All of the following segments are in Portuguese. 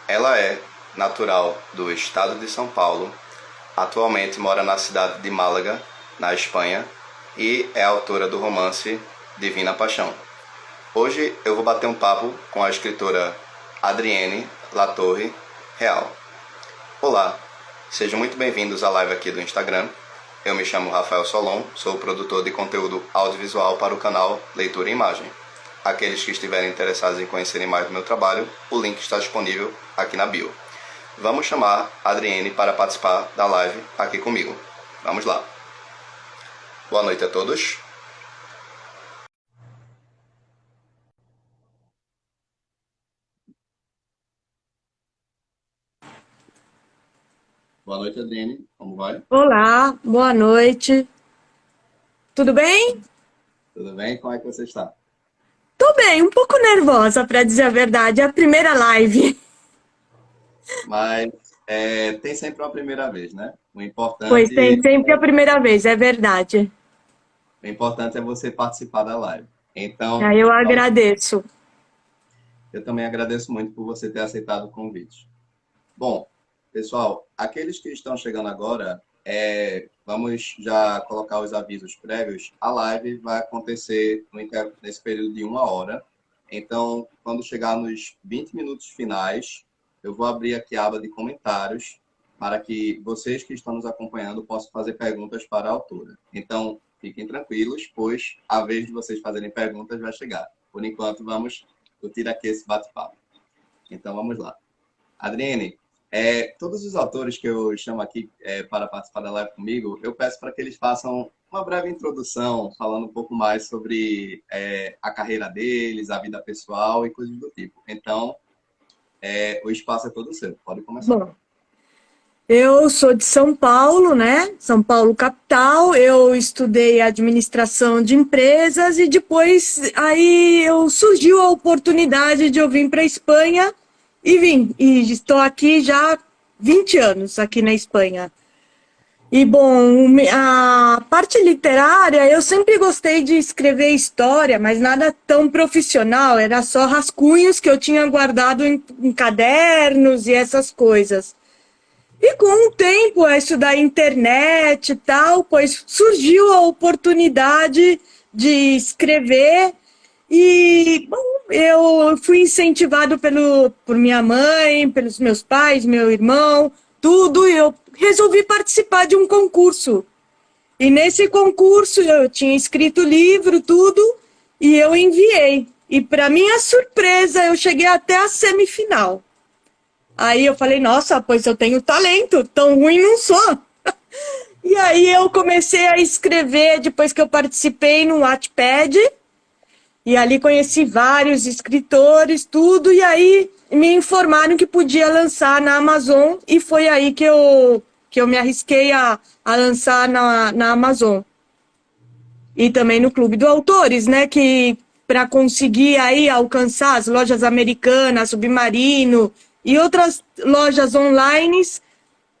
Ela é natural do estado de São Paulo, atualmente mora na cidade de Málaga, na Espanha, e é autora do romance Divina Paixão. Hoje eu vou bater um papo com a escritora Adriene Latorre Real. Olá, sejam muito bem-vindos à live aqui do Instagram. Eu me chamo Rafael Solon, sou produtor de conteúdo audiovisual para o canal Leitura e Imagem. Aqueles que estiverem interessados em conhecerem mais do meu trabalho, o link está disponível aqui na bio. Vamos chamar a Adriene para participar da live aqui comigo. Vamos lá. Boa noite a todos. Boa noite, Adriene. Como vai? Olá, boa noite. Tudo bem? Tudo bem? Como é que você está? Tô bem, um pouco nervosa, para dizer a verdade. É a primeira live. Mas tem sempre uma primeira vez, né? Pois tem sempre a primeira vez, é verdade. O importante é você participar da live. Então, Aí eu agradeço. eu também agradeço muito por você ter aceitado o convite. Bom, pessoal, aqueles que estão chegando agora, vamos já colocar os avisos prévios. A live vai acontecer nesse período de 1 hora. Então, quando chegar nos 20 minutos finais, eu vou abrir aqui a aba de comentários para que vocês que estão nos acompanhando possam fazer perguntas para a autora. Então, fiquem tranquilos, pois a vez de vocês fazerem perguntas vai chegar. Por enquanto, vamos curtir aqui esse bate-papo. Então, vamos lá. Adriene, todos os autores que eu chamo aqui para participar da live comigo, eu peço para que eles façam uma breve introdução, falando um pouco mais sobre a carreira deles, a vida pessoal e coisas do tipo. Então, o espaço é todo seu. Pode começar. Bom, eu sou de São Paulo, né? São Paulo capital. Eu estudei administração de empresas e depois aí surgiu a oportunidade de eu vir para a Espanha e vim. E estou aqui já há 20 anos aqui na Espanha. E, bom, a parte literária, eu sempre gostei de escrever história, mas nada tão profissional, era só rascunhos que eu tinha guardado em cadernos e essas coisas. E com o tempo, a estudar internet e tal, pois surgiu a oportunidade de escrever e, bom, eu fui incentivado por minha mãe, pelos meus pais, meu irmão, tudo, e eu resolvi participar de um concurso. E nesse concurso eu tinha escrito livro, tudo, e eu enviei. E para minha surpresa, eu cheguei até a semifinal. Aí eu falei, nossa, pois eu tenho talento, tão ruim não sou. E aí eu comecei a escrever depois que eu participei no Wattpad. E ali conheci vários escritores, tudo, e aí me informaram que podia lançar na Amazon, e foi aí que eu me arrisquei a lançar na Amazon. E também no Clube do Autores, né, que para conseguir aí alcançar as lojas americanas, Submarino e outras lojas online,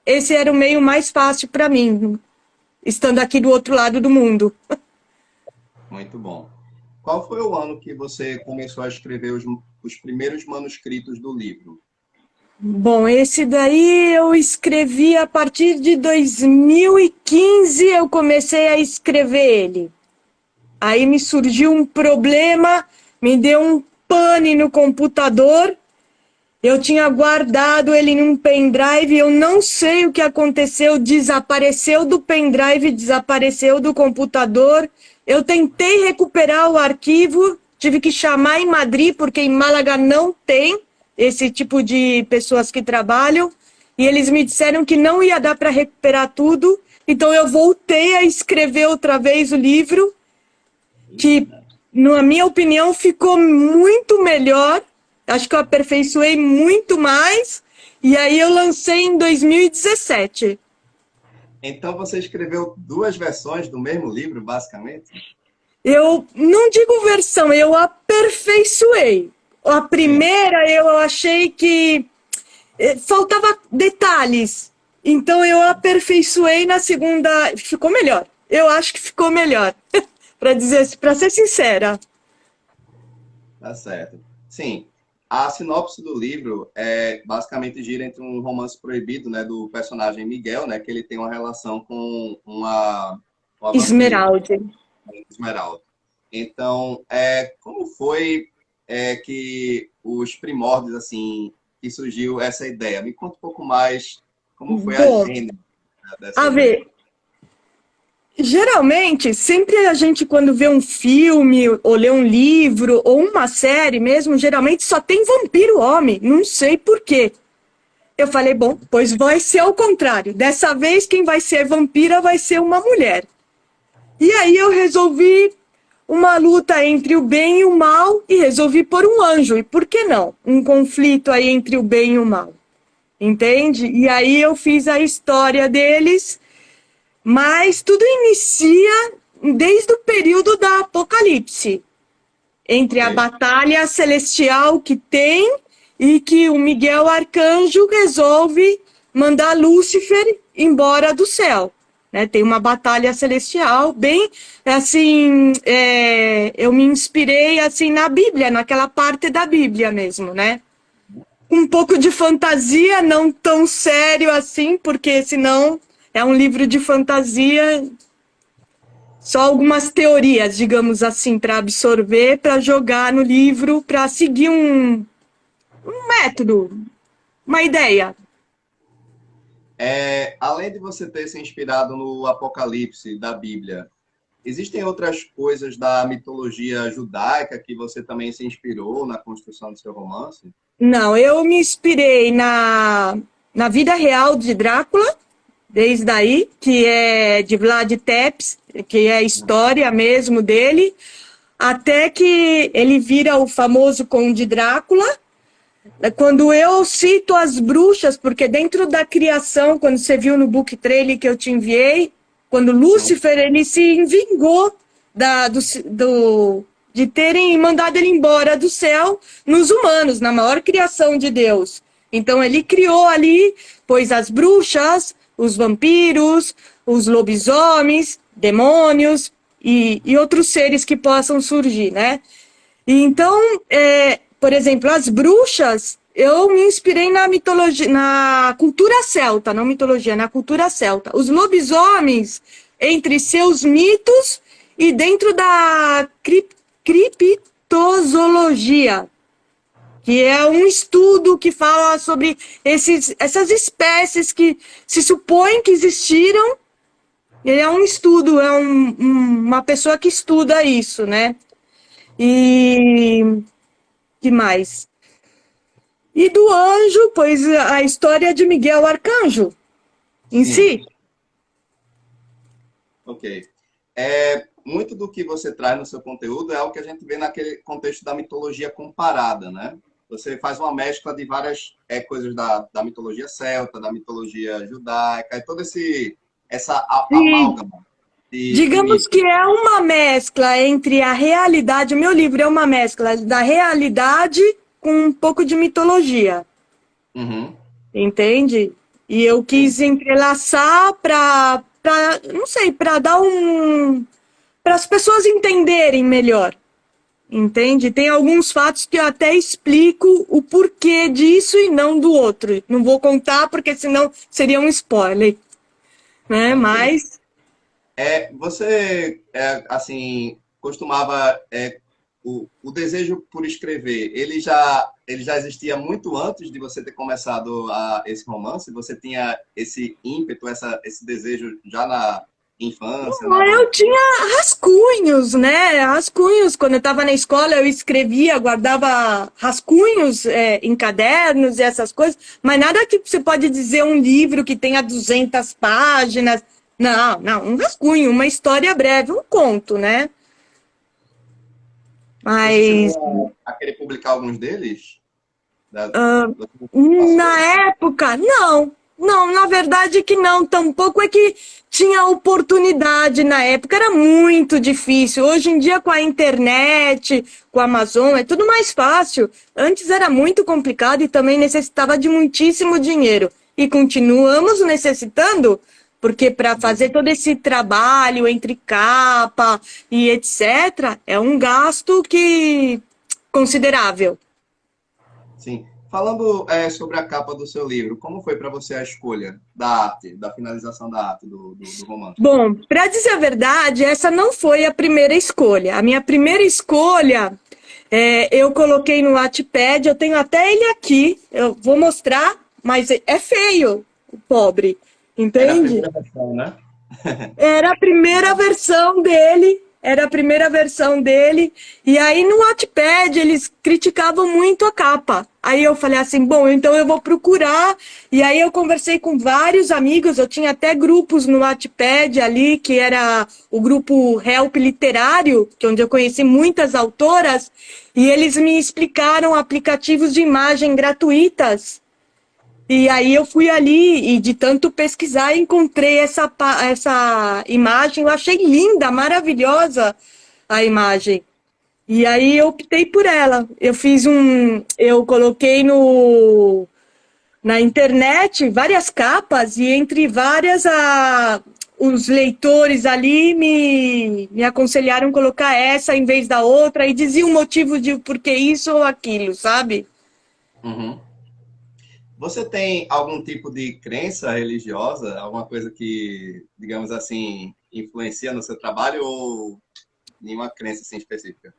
esse era o meio mais fácil para mim, estando aqui do outro lado do mundo. Muito bom. Qual foi o ano que você começou a escrever os primeiros manuscritos do livro? Bom, esse daí eu escrevi a partir de 2015, eu comecei a escrever ele. Aí me surgiu um problema, me deu um pane no computador, eu tinha guardado ele em um pendrive, eu não sei o que aconteceu, desapareceu do pendrive, desapareceu do computador. Eu tentei recuperar o arquivo, tive que chamar em Madrid, porque em Málaga não tem esse tipo de pessoas que trabalham, e eles me disseram que não ia dar para recuperar tudo, então eu voltei a escrever outra vez o livro, que, na minha opinião, ficou muito melhor. Acho que eu aperfeiçoei muito mais. E aí eu lancei em 2017. Então você escreveu duas versões do mesmo livro, basicamente? Eu não digo versão, eu aperfeiçoei. A primeira eu achei que faltava detalhes. Então eu aperfeiçoei, na segunda ficou melhor. Eu acho que ficou melhor. Para ser sincera. Tá certo. Sim, A sinopse do livro basicamente gira entre um romance proibido, né, do personagem Miguel, né, que ele tem uma relação com uma vampira, Esmeralda. Esmeralda. Então, como foi que os primórdios, assim, que surgiu essa ideia? Me conta um pouco mais como foi a Bom, gênese dessa a ideia. ver, geralmente, sempre a gente, quando vê um filme, ou lê um livro, ou uma série mesmo, geralmente só tem vampiro homem. Não sei por quê. Eu falei, bom, pois vai ser ao contrário. Dessa vez, quem vai ser vampira vai ser uma mulher. E aí eu resolvi uma luta entre o bem e o mal e resolvi pôr um anjo. E por que não? Um conflito aí entre o bem e o mal. Entende? E aí eu fiz a história deles, mas tudo inicia desde o período da Apocalipse, entre a Ok. batalha celestial que tem e que o Miguel Arcanjo resolve mandar Lúcifer embora do céu. Né? Tem uma batalha celestial bem assim, eu me inspirei assim na Bíblia, naquela parte da Bíblia mesmo, né? Um pouco de fantasia, não tão sério assim, porque senão é um livro de fantasia, só algumas teorias, digamos assim, para absorver, para jogar no livro, para seguir um método, uma ideia. Além de você ter se inspirado no Apocalipse da Bíblia, existem outras coisas da mitologia judaica que você também se inspirou na construção do seu romance? Não, eu me inspirei na vida real de Drácula, desde aí, que é de Vlad Tepes, que é a história mesmo dele, até que ele vira o famoso Conde Drácula. Quando eu cito as bruxas, porque dentro da criação, quando você viu no book trailer que eu te enviei, quando Lúcifer ele se vingou de terem mandado ele embora do céu nos humanos, na maior criação de Deus. Então ele criou ali, pois as bruxas, os vampiros, os lobisomens, demônios e outros seres que possam surgir, né? Então, por exemplo, as bruxas, eu me inspirei na mitologia, na cultura celta, não mitologia, na cultura celta. Os lobisomens, entre seus mitos e dentro da criptozoologia, que é um estudo que fala sobre essas espécies que se supõe que existiram. Ele é um estudo, uma pessoa que estuda isso, né? E que mais? E do anjo, pois a história de Miguel Arcanjo em Sim, si. ok. Muito do que você traz no seu conteúdo é algo que a gente vê naquele contexto da mitologia comparada, né? Você faz uma mescla de várias coisas da mitologia celta, da mitologia judaica, e toda essa Sim. amálgama de Digamos mitos. que é uma mescla entre a realidade, o meu livro é uma mescla da realidade com um pouco de mitologia, Uhum, entende? E eu sim. quis entrelaçar não sei, para dar para as pessoas entenderem melhor. Entende? Tem alguns fatos que eu até explico o porquê disso e não do outro. Não vou contar porque senão seria um spoiler, né? Ok. Mas Você, assim, costumava. O desejo por escrever, ele já existia muito antes de você ter começado esse romance? Você tinha esse ímpeto, esse desejo já na infância, na eu adolescência? tinha rascunhos, né? Rascunhos. Quando eu estava na escola, eu escrevia, guardava rascunhos em cadernos e essas coisas, mas nada que você pode dizer um livro que tenha 200 páginas. Não, não, um rascunho, uma história breve, um conto, né? Você Mas chegou a querer publicar alguns deles? Você na passou? época, não. Não, na verdade que não. Tampouco é que tinha oportunidade na época. Era muito difícil. Hoje em dia, com a internet, com a Amazon, é tudo mais fácil. Antes era muito complicado e também necessitava de muitíssimo dinheiro. E continuamos necessitando, porque para fazer todo esse trabalho entre capa e etc., é um gasto que considerável. Sim. Falando sobre a capa do seu livro, como foi para você a escolha da arte, da finalização da arte do romance? Bom, para dizer a verdade, essa não foi a primeira escolha. A minha primeira escolha, eu coloquei no Wattpad, eu tenho até ele aqui, eu vou mostrar, mas é feio, o pobre, Era a entende? primeira versão, né? Era a primeira versão dele, era a primeira versão dele. E aí no Wattpad eles criticavam muito a capa. Aí eu falei assim, bom, então eu vou procurar. E aí eu conversei com vários amigos, eu tinha até grupos no Wattpad ali, que era o grupo Help Literário, que é onde eu conheci muitas autoras, e eles me explicaram aplicativos de imagem gratuitas. E aí eu fui ali e de tanto pesquisar encontrei essa imagem, eu achei linda, maravilhosa a imagem. E aí eu optei por ela. Eu coloquei na internet várias capas e entre várias os leitores ali me aconselharam colocar essa em vez da outra e dizia o motivo de por que isso ou aquilo, sabe? Uhum. Você tem algum tipo de crença religiosa, alguma coisa que, digamos assim, influencia no seu trabalho ou nenhuma crença assim específica?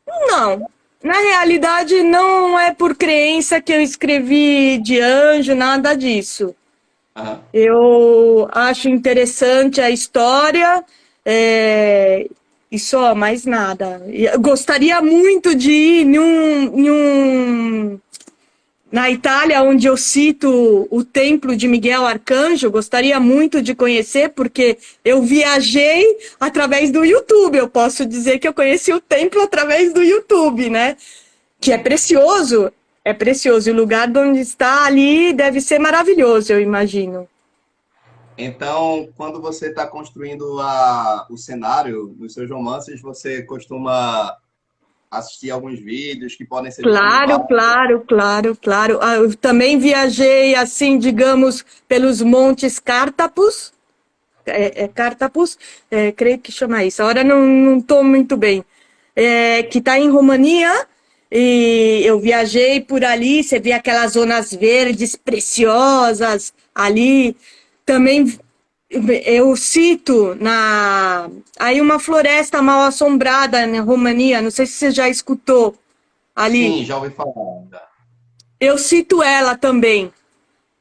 Não, na realidade não é por crença que eu escrevi de anjo, nada disso. Aham. Eu acho interessante a história e só, mais nada. Eu gostaria muito de ir na Itália, onde eu cito o Templo de Miguel Arcanjo, gostaria muito de conhecer, porque eu viajei através do YouTube. Eu posso dizer que eu conheci o templo através do YouTube, né? Que é precioso. É precioso. E o lugar onde está ali deve ser maravilhoso, eu imagino. Então, quando você está construindo o cenário nos seus romances, você costuma assistir alguns vídeos que podem ser vistos no Claro, bar. claro, claro, claro. Ah, eu também viajei, assim, digamos, pelos Montes Cártapos. Cártapos, creio que chama isso. Agora não estou muito bem. Que está em Romania. E eu viajei por ali, você vê aquelas zonas verdes preciosas ali. Também eu cito aí uma floresta mal assombrada na Romania, não sei se você já escutou ali. Sim, já ouvi falar. Eu cito ela também.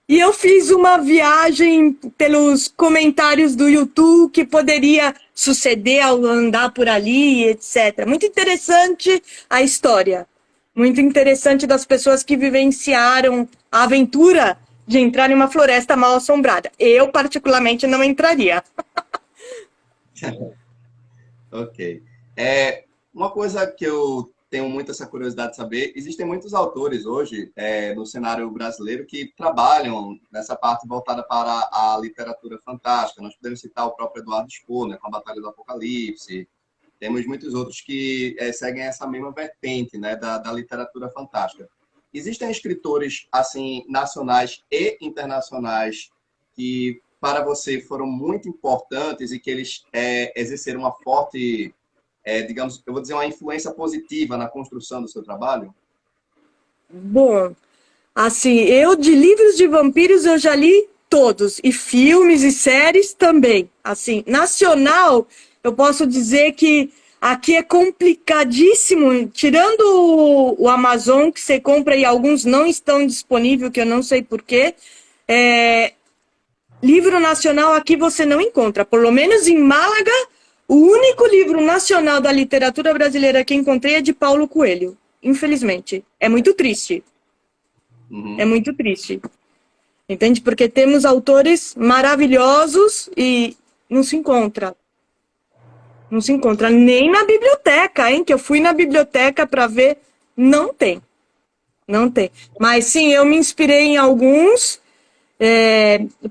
E eu fiz uma viagem pelos comentários do YouTube que poderia suceder ao andar por ali, etc. Muito interessante a história. Muito interessante das pessoas que vivenciaram a aventura de entrar em uma floresta mal assombrada. Eu, particularmente, não entraria. Ok. Uma coisa que eu tenho muito essa curiosidade de saber, existem muitos autores hoje no cenário brasileiro que trabalham nessa parte voltada para a literatura fantástica. Nós podemos citar o próprio Eduardo Spohr, né, com a Batalha do Apocalipse. Temos muitos outros que seguem essa mesma vertente, né, da literatura fantástica. Existem escritores assim nacionais e internacionais que para você foram muito importantes e que eles exerceram uma forte, digamos, eu vou dizer, uma influência positiva na construção do seu trabalho? Bom, assim, eu de livros de vampiros eu já li todos, e filmes e séries também. Assim, nacional, eu posso dizer que aqui é complicadíssimo, tirando o Amazon, que você compra e alguns não estão disponíveis, que eu não sei porquê. Livro nacional aqui você não encontra, pelo menos em Málaga, o único livro nacional da literatura brasileira que encontrei é de Paulo Coelho, infelizmente. É muito triste. É Uhum. muito triste. Entende? Porque temos autores maravilhosos e não se encontra. Não se encontra nem na biblioteca, hein? Que eu fui na biblioteca para ver, não tem. Não tem. Mas sim, eu me inspirei em alguns,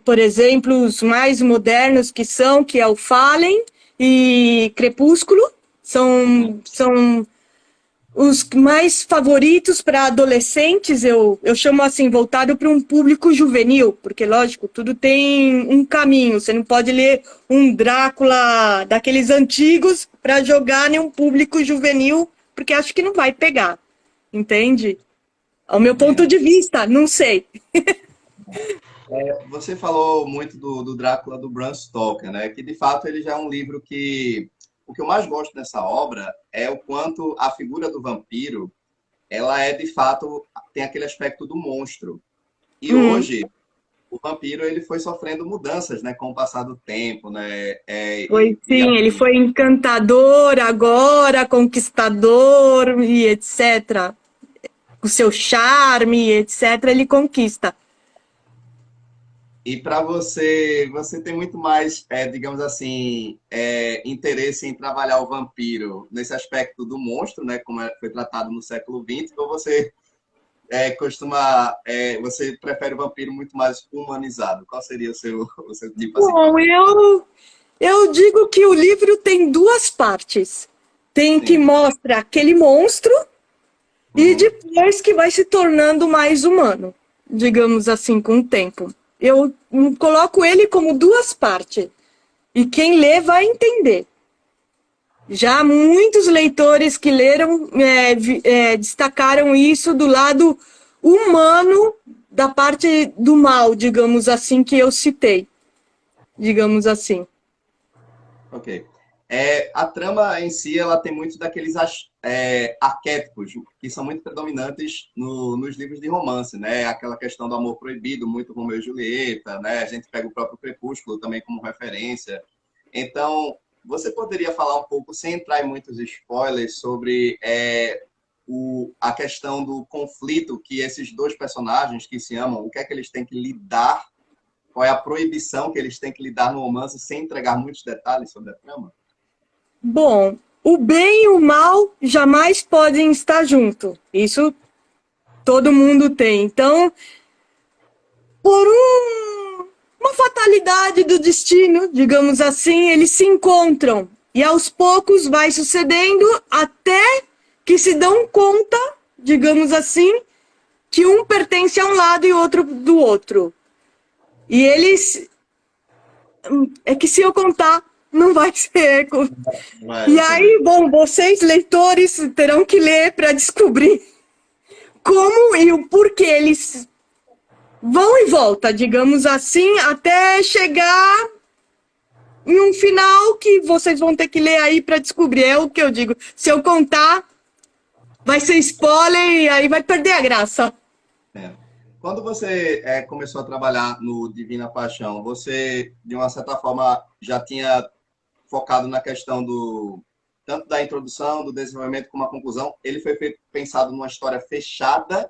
por exemplo, os mais modernos que é o Fallen e Crepúsculo, são os mais favoritos para adolescentes, eu chamo assim, voltado para um público juvenil, porque, lógico, tudo tem um caminho. Você não pode ler um Drácula daqueles antigos para jogar em um público juvenil, porque acho que não vai pegar, entende? Ao meu ponto de vista, não sei. Você falou muito do Drácula do Bram Stoker, né? Que de fato ele já é um livro que o que eu mais gosto nessa obra é o quanto a figura do vampiro, ela é de fato tem aquele aspecto do monstro. E Uhum. hoje o vampiro ele foi sofrendo mudanças, né, com o passar do tempo, né? Foi sim, ele foi encantador, agora conquistador e etc. O seu charme, etc., ele conquista. E para você, você tem muito mais, digamos assim, interesse em trabalhar o vampiro nesse aspecto do monstro, né, como foi tratado no século XX, ou você você prefere o vampiro muito mais humanizado? Qual seria o seu tipo assim Bom, favorito? eu digo que o livro tem duas partes. Tem que Sim. mostra aquele monstro e Uhum. depois que vai se tornando mais humano, digamos assim, com o tempo. Eu coloco ele como duas partes. E quem lê vai entender. Já muitos leitores que leram destacaram isso do lado humano da parte do mal, digamos assim, que eu citei, digamos assim. Ok. A trama em si, ela tem muito daqueles arquétipos que são muito predominantes nos livros de romance, né? Aquela questão do amor proibido, muito Romeu e Julieta, né? A gente pega o próprio Crepúsculo também como referência. Então, você poderia falar um pouco, sem entrar em muitos spoilers, sobre a questão do conflito que esses dois personagens que se amam, o que é que eles têm que lidar, qual é a proibição que eles têm que lidar no romance, sem entregar muitos detalhes sobre a trama? Bom, o bem e o mal jamais podem estar juntos. Isso todo mundo tem. Então, por uma fatalidade do destino, digamos assim, eles se encontram. E aos poucos vai sucedendo até que se dão conta, digamos assim, que um pertence a um lado e outro do outro. E eles. É que se eu contar, não vai ser. Vai, E eu sei. aí, bom, vocês, leitores, terão que ler para descobrir como e o porquê eles vão e voltam, digamos assim, até chegar em um final que vocês vão ter que ler aí para descobrir. É o que eu digo. Se eu contar, vai ser spoiler e aí vai perder a graça. É. Quando você começou a trabalhar no Divina Paixão, você, de uma certa forma, já tinha focado na questão do tanto da introdução, do desenvolvimento como a conclusão? Ele foi pensado numa história fechada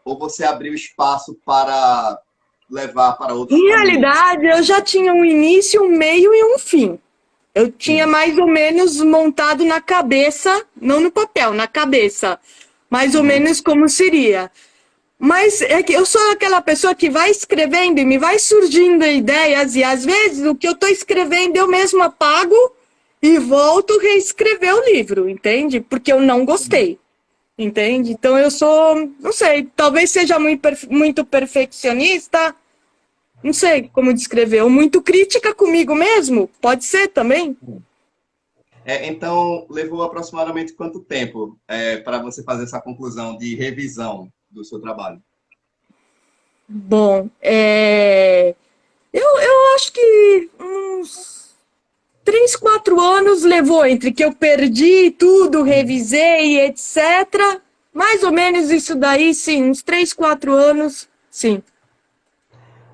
ou você abriu espaço para levar para outros Em caminhos? realidade, eu já tinha um início, um meio e um fim. Eu tinha Sim. mais ou menos montado na cabeça, não no papel, na cabeça, mais ou Uhum. menos como seria. Mas é que eu sou aquela pessoa que vai escrevendo e me vai surgindo ideias, e às vezes o que eu estou escrevendo eu mesmo apago e volto a reescrever o livro, entende? Porque eu não gostei, entende? Então eu sou, não sei, talvez seja muito perfeccionista, não sei como descrever, ou muito crítica comigo mesmo, pode ser também. Então, levou aproximadamente quanto tempo para você fazer essa conclusão de revisão do seu trabalho? Bom, eu acho que uns 3, 4 anos levou entre que eu perdi tudo, revisei, etc. Mais ou menos isso daí, sim, uns 3, 4 anos, sim.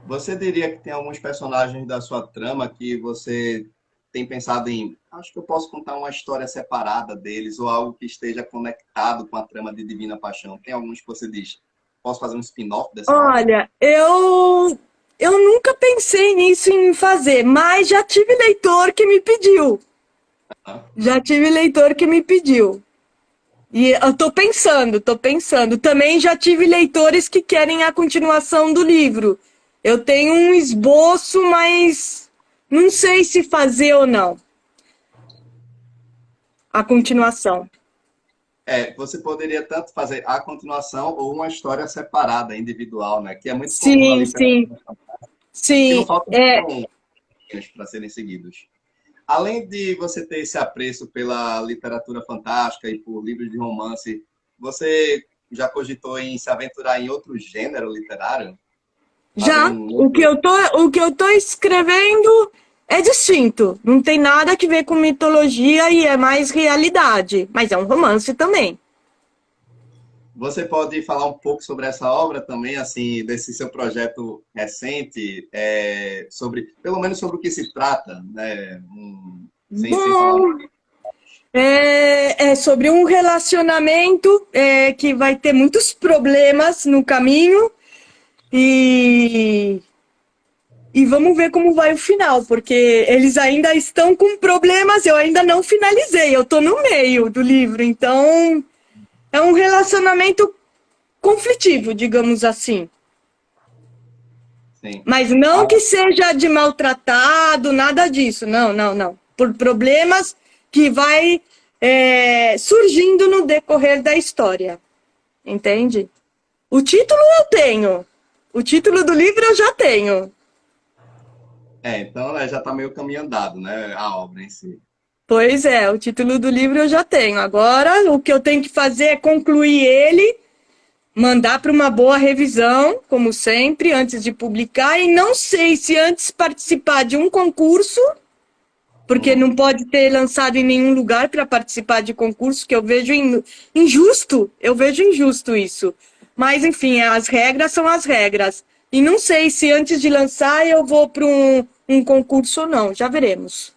Você diria que tem alguns personagens da sua trama que você tem pensado em, acho que eu posso contar uma história separada deles ou algo que esteja conectado com a trama de Divina Paixão? Tem alguns que você diz, posso fazer um spin-off dessa obra? Olha, eu nunca pensei nisso em fazer, mas já tive leitor que me pediu. Ah, Já tive leitor que me pediu. E eu tô pensando, tô pensando. Também já tive leitores que querem a continuação do livro. Eu tenho um esboço, mas não sei se fazer ou não a continuação. você poderia tanto fazer a continuação ou uma história separada, individual, né? Que é muito comum na Sim, sim, literatura, que não sim. faltam para serem seguidos. Além de você ter esse apreço pela literatura fantástica e por livros de romance, você já cogitou em se aventurar em outro gênero literário? Fazer Já, um o outro... que eu tô escrevendo é distinto. Não tem nada que ver com mitologia e é mais realidade. Mas é um romance também. Você pode falar um pouco sobre essa obra também, assim, desse seu projeto recente, sobre, pelo menos sobre o que se trata, né? Sem falar muito. Bom, é sobre um relacionamento que vai ter muitos problemas no caminho e, e vamos ver como vai o final, porque eles ainda estão com problemas, eu ainda não finalizei, eu estou no meio do livro, então é um relacionamento conflitivo, digamos assim. Sim. Mas não Ah, que seja de maltratado, nada disso. Não, não, não. Por problemas que vai surgindo no decorrer da história. Entende? O título eu tenho. O título do livro eu já tenho. então né, já está meio caminho andado, né? A obra em si. Pois é, o título do livro eu já tenho. Agora, o que eu tenho que fazer é concluir ele, mandar para uma boa revisão, como sempre, antes de publicar. E não sei se antes participar de um concurso, porque Hum. não pode ter lançado em nenhum lugar para participar de concurso, que eu vejo injusto. Eu vejo injusto isso. Mas, enfim, as regras são as regras. E não sei se antes de lançar eu vou para um concurso ou não. Já veremos.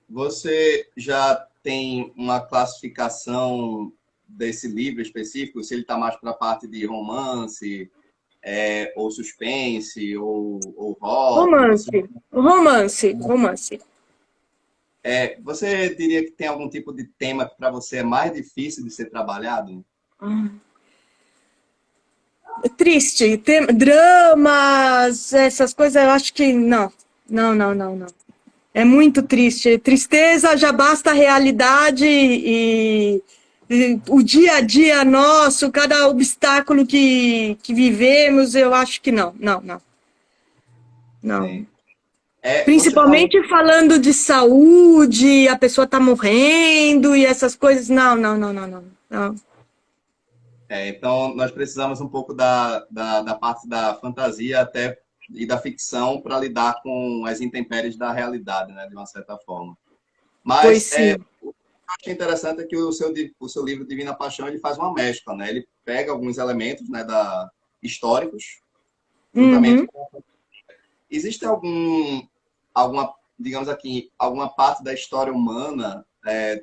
Você já tem uma classificação desse livro específico? Se ele está mais para a parte de romance, ou suspense, ou rock? Romance, romance, romance. Você diria que tem algum tipo de tema que para você é mais difícil de ser trabalhado? Triste, dramas, essas coisas, eu acho que não. Não, não, não, não. É muito triste. Tristeza já basta a realidade e o dia a dia nosso, cada obstáculo que vivemos, eu acho que não, não, não, não. Sim. Você falou, Principalmente falando de saúde, a pessoa tá morrendo e essas coisas, não, não, não, não, não, não. então nós precisamos um pouco da parte da fantasia até e da ficção para lidar com as intempéries da realidade, né, de uma certa forma. Pois Mas sim. o que eu achei interessante é que o seu livro Divina Paixão ele faz uma mescla, né? Ele pega alguns elementos, né, históricos, juntamente Uhum. com... Existe alguma, digamos aqui, alguma parte da história humana,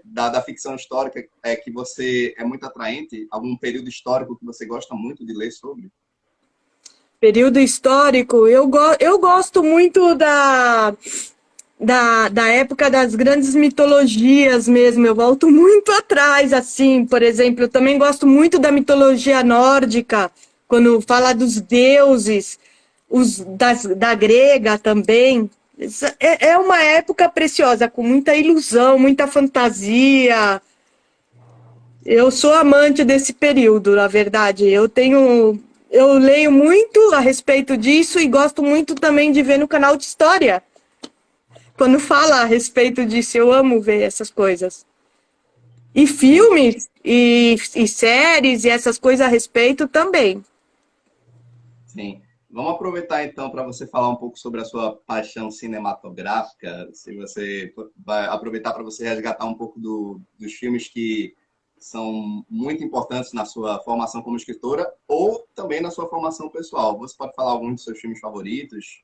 da ficção histórica, que você é muito atraente? Algum período histórico que você gosta muito de ler sobre? Período histórico, eu gosto muito da época das grandes mitologias mesmo. Eu volto muito atrás, assim, por exemplo, eu também gosto muito da mitologia nórdica, quando fala dos deuses, da grega também. É uma época preciosa, com muita ilusão, muita fantasia. Eu sou amante desse período, na verdade. Eu leio muito a respeito disso e gosto muito também de ver no canal de história. Quando fala a respeito disso, eu amo ver essas coisas. E Sim, filmes e séries e essas coisas a respeito também. sim. Vamos aproveitar então para você falar um pouco sobre a sua paixão cinematográfica. Se você vai aproveitar para você resgatar um pouco dos filmes que são muito importantes na sua formação como escritora ou também na sua formação pessoal. Você pode falar alguns dos seus filmes favoritos?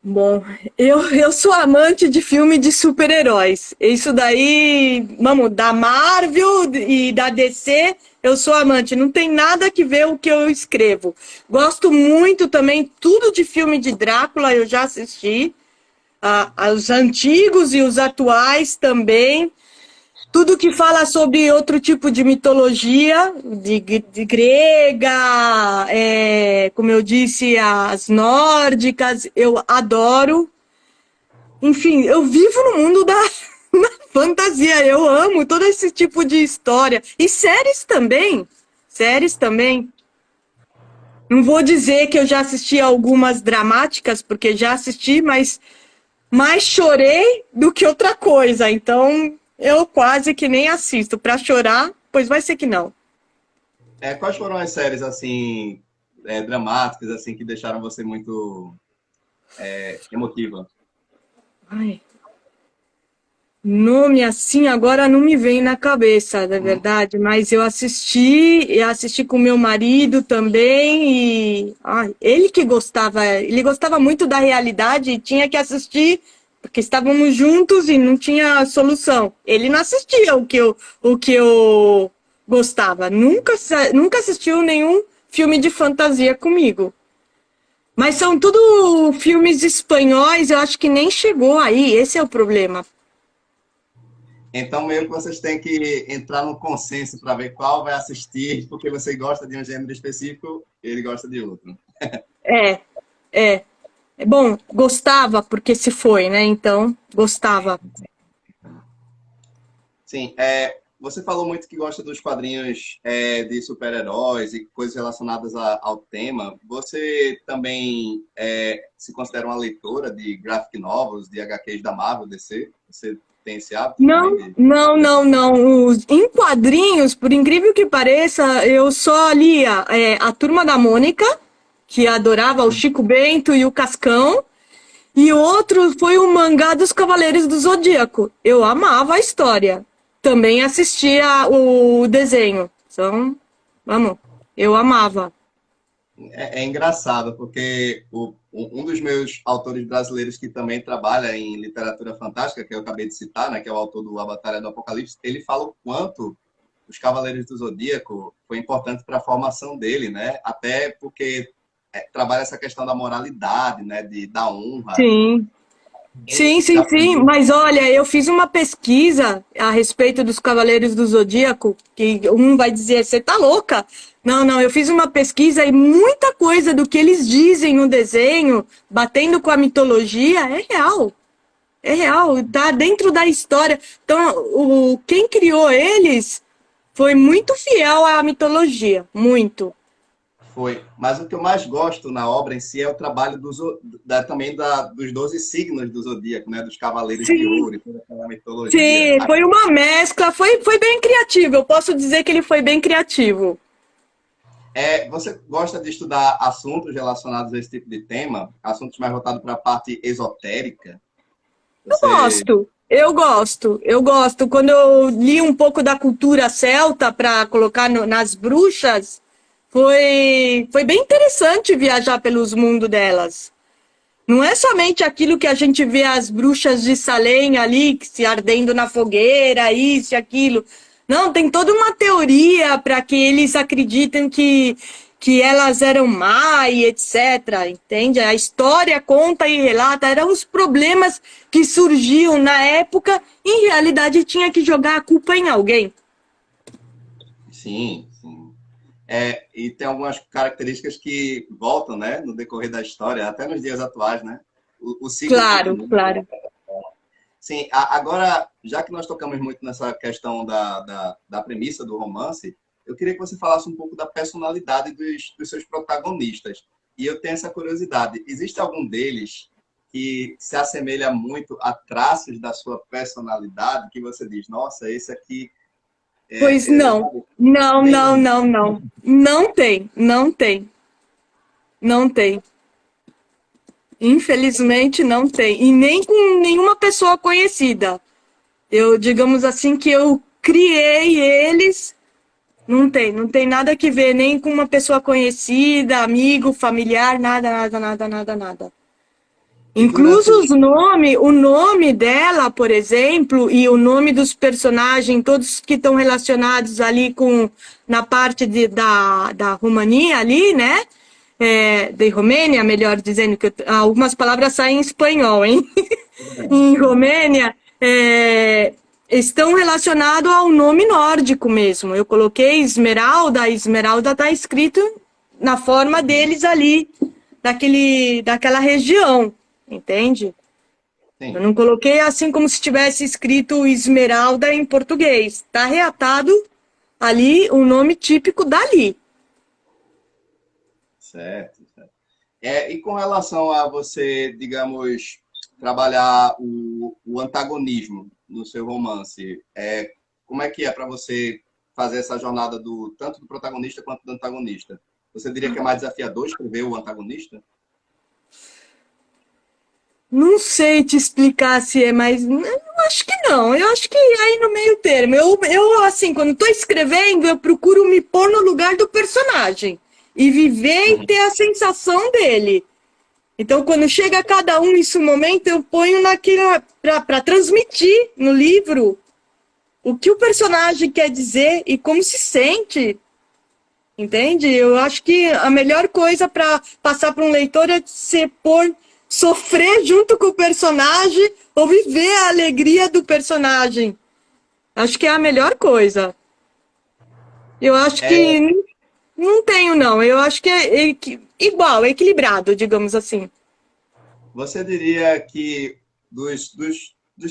Bom, eu sou amante de filme de super-heróis. Isso daí, vamos, da Marvel e da DC, eu sou amante. Não tem nada que ver o que eu escrevo. Gosto muito também, tudo de filme de Drácula, eu já assisti. Os antigos e os atuais também. Tudo que fala sobre outro tipo de mitologia, de grega, como eu disse, as nórdicas, eu adoro. Enfim, eu vivo no mundo da fantasia, eu amo todo esse tipo de história. E séries também, séries também. Não vou dizer que eu já assisti algumas dramáticas, porque já assisti, mas mais chorei do que outra coisa. Então, eu quase que nem assisto. Para chorar, pois vai ser que não. Quais foram as séries, assim, dramáticas, assim, que deixaram você muito emotiva? Ai, nome assim agora não me vem na cabeça, na Hum. verdade, mas eu assisti com meu marido também e ele que gostava, ele gostava muito da realidade e tinha que assistir porque estávamos juntos e não tinha solução. Ele não assistia o que eu gostava, nunca assistiu nenhum filme de fantasia comigo. Mas são tudo filmes espanhóis, eu acho que nem chegou aí, esse é o problema. Então, meio que vocês têm que entrar num consenso para ver qual vai assistir, porque você gosta de um gênero específico e ele gosta de outro. É, é. Bom, gostava porque se foi, né? Então, gostava. Sim, você falou muito que gosta dos quadrinhos de super-heróis e coisas relacionadas ao tema. Você também se considera uma leitora de graphic novels, de HQs da Marvel, DC? Você tem esse hábito também Não, de não, ler? não, não. Em quadrinhos, por incrível que pareça, eu só lia a Turma da Mônica, que adorava o Chico Bento e o Cascão, e outro foi o mangá dos Cavaleiros do Zodíaco. Eu amava a história. Também assistia o desenho. Então, vamos, eu amava. É engraçado, porque um dos meus autores brasileiros que também trabalha em literatura fantástica, que eu acabei de citar, né, que é o autor do A Batalha do Apocalipse, ele fala o quanto os Cavaleiros do Zodíaco foi importante para a formação dele, né? Até porque trabalha essa questão da moralidade, né, da honra. Sim. Eu Sim, sim, já sim, aprendi. mas olha, eu fiz uma pesquisa a respeito dos Cavaleiros do Zodíaco, que um vai dizer, você tá louca? Não, não, eu fiz uma pesquisa e muita coisa do que eles dizem no desenho, batendo com a mitologia, é real, tá dentro da história. Então, quem criou eles foi muito fiel à mitologia, muito. Foi. Mas o que eu mais gosto na obra em si é o trabalho também dos 12 signos do Zodíaco, né? Dos Cavaleiros de Sim, Ouro e toda aquela mitologia. sim, foi uma mescla, foi bem criativo, eu posso dizer que ele foi bem criativo. Você gosta de estudar assuntos relacionados a esse tipo de tema? Assuntos mais voltados para a parte esotérica? Você. Eu gosto, eu gosto. Quando eu li um pouco da cultura celta para colocar nas bruxas, foi bem interessante viajar pelos mundos delas. Não é somente aquilo que a gente vê as bruxas de Salem ali, que se ardendo na fogueira, isso e aquilo. Não, tem toda uma teoria para que eles acreditem que elas eram má e etc. Entende? A história conta e relata, eram os problemas que surgiam na época, em realidade tinha que jogar a culpa em alguém. Sim, sim. E tem algumas características que voltam, né, no decorrer da história, até nos dias atuais, né? O ciclo Claro, continua. claro. Sim, agora, já que nós tocamos muito nessa questão da premissa do romance, eu queria que você falasse um pouco da personalidade dos seus protagonistas. E eu tenho essa curiosidade. Existe algum deles que se assemelha muito a traços da sua personalidade, que você diz, nossa, esse aqui Pois não. sabe, Não, não, nenhum. não, não. Não tem, não tem, não tem. Infelizmente não tem. E nem com nenhuma pessoa conhecida. Eu, digamos assim, que eu criei eles, não tem nada que ver nem com uma pessoa conhecida, amigo, familiar, nada, nada, nada, nada, nada. E durante Incluso o nome dela, por exemplo, e o nome dos personagens, todos que estão relacionados ali com na parte da Romania ali, né? De Romênia, melhor dizendo, que algumas palavras saem em espanhol, hein? Em Romênia, estão relacionados ao nome nórdico mesmo. Eu coloquei Esmeralda, a Esmeralda está escrito na forma deles ali, daquela região, entende? Eu sim, não coloquei assim como se tivesse escrito Esmeralda em português. Está reatado ali o nome típico dali. certo, certo. E com relação a você, digamos, trabalhar o antagonismo no seu romance, como é que é para você? fazer essa jornada tanto do protagonista quanto do antagonista? Você diria que é mais desafiador escrever o antagonista? Não sei te explicar se é mais. Eu acho que não. Eu acho que aí no meio termo. Assim, quando estou escrevendo, eu procuro me pôr no lugar do personagem e viver e ter a sensação dele. Então, quando chega cada um nesse momento, eu ponho naquela para transmitir no livro o que o personagem quer dizer e como se sente. Entende? Eu acho que a melhor coisa para passar para um leitor é você sofrer junto com o personagem ou viver a alegria do personagem. Acho que é a melhor coisa. Eu acho que não tenho, não. Eu acho que é igual, é equilibrado, digamos assim. Você diria que dos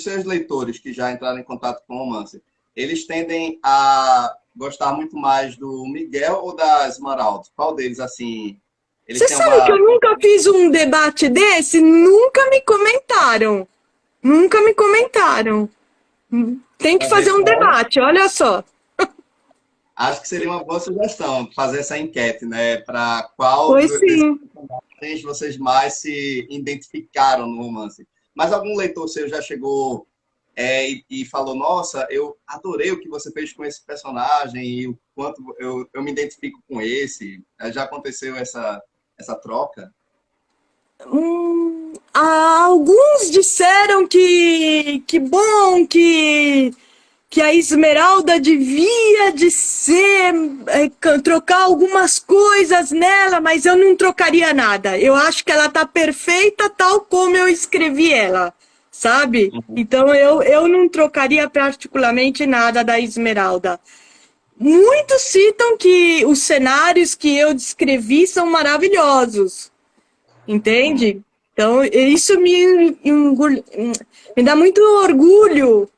seus leitores que já entraram em contato com o romance, eles tendem a gostar muito mais do Miguel ou da Esmeralda? Qual deles, assim, eles Você têm sabe que uma... eu nunca fiz um debate desse? Nunca me comentaram. Nunca me comentaram. Tem que Pra ver fazer um qual... debate, olha só. Acho que seria uma boa sugestão fazer essa enquete, né? Para qual Pois desses sim. personagens vocês mais se identificaram no romance. Mas algum leitor seu já chegou e falou: Nossa, eu adorei o que você fez com esse personagem e o quanto eu me identifico com esse. Já aconteceu essa troca? Alguns disseram que bom, que a Esmeralda devia de ser, trocar algumas coisas nela, mas eu não trocaria nada. Eu acho que ela tá perfeita tal como eu escrevi ela, sabe? Então eu não trocaria particularmente nada da Esmeralda. Muitos citam que os cenários que eu descrevi são maravilhosos. Entende? Então, isso me dá muito orgulho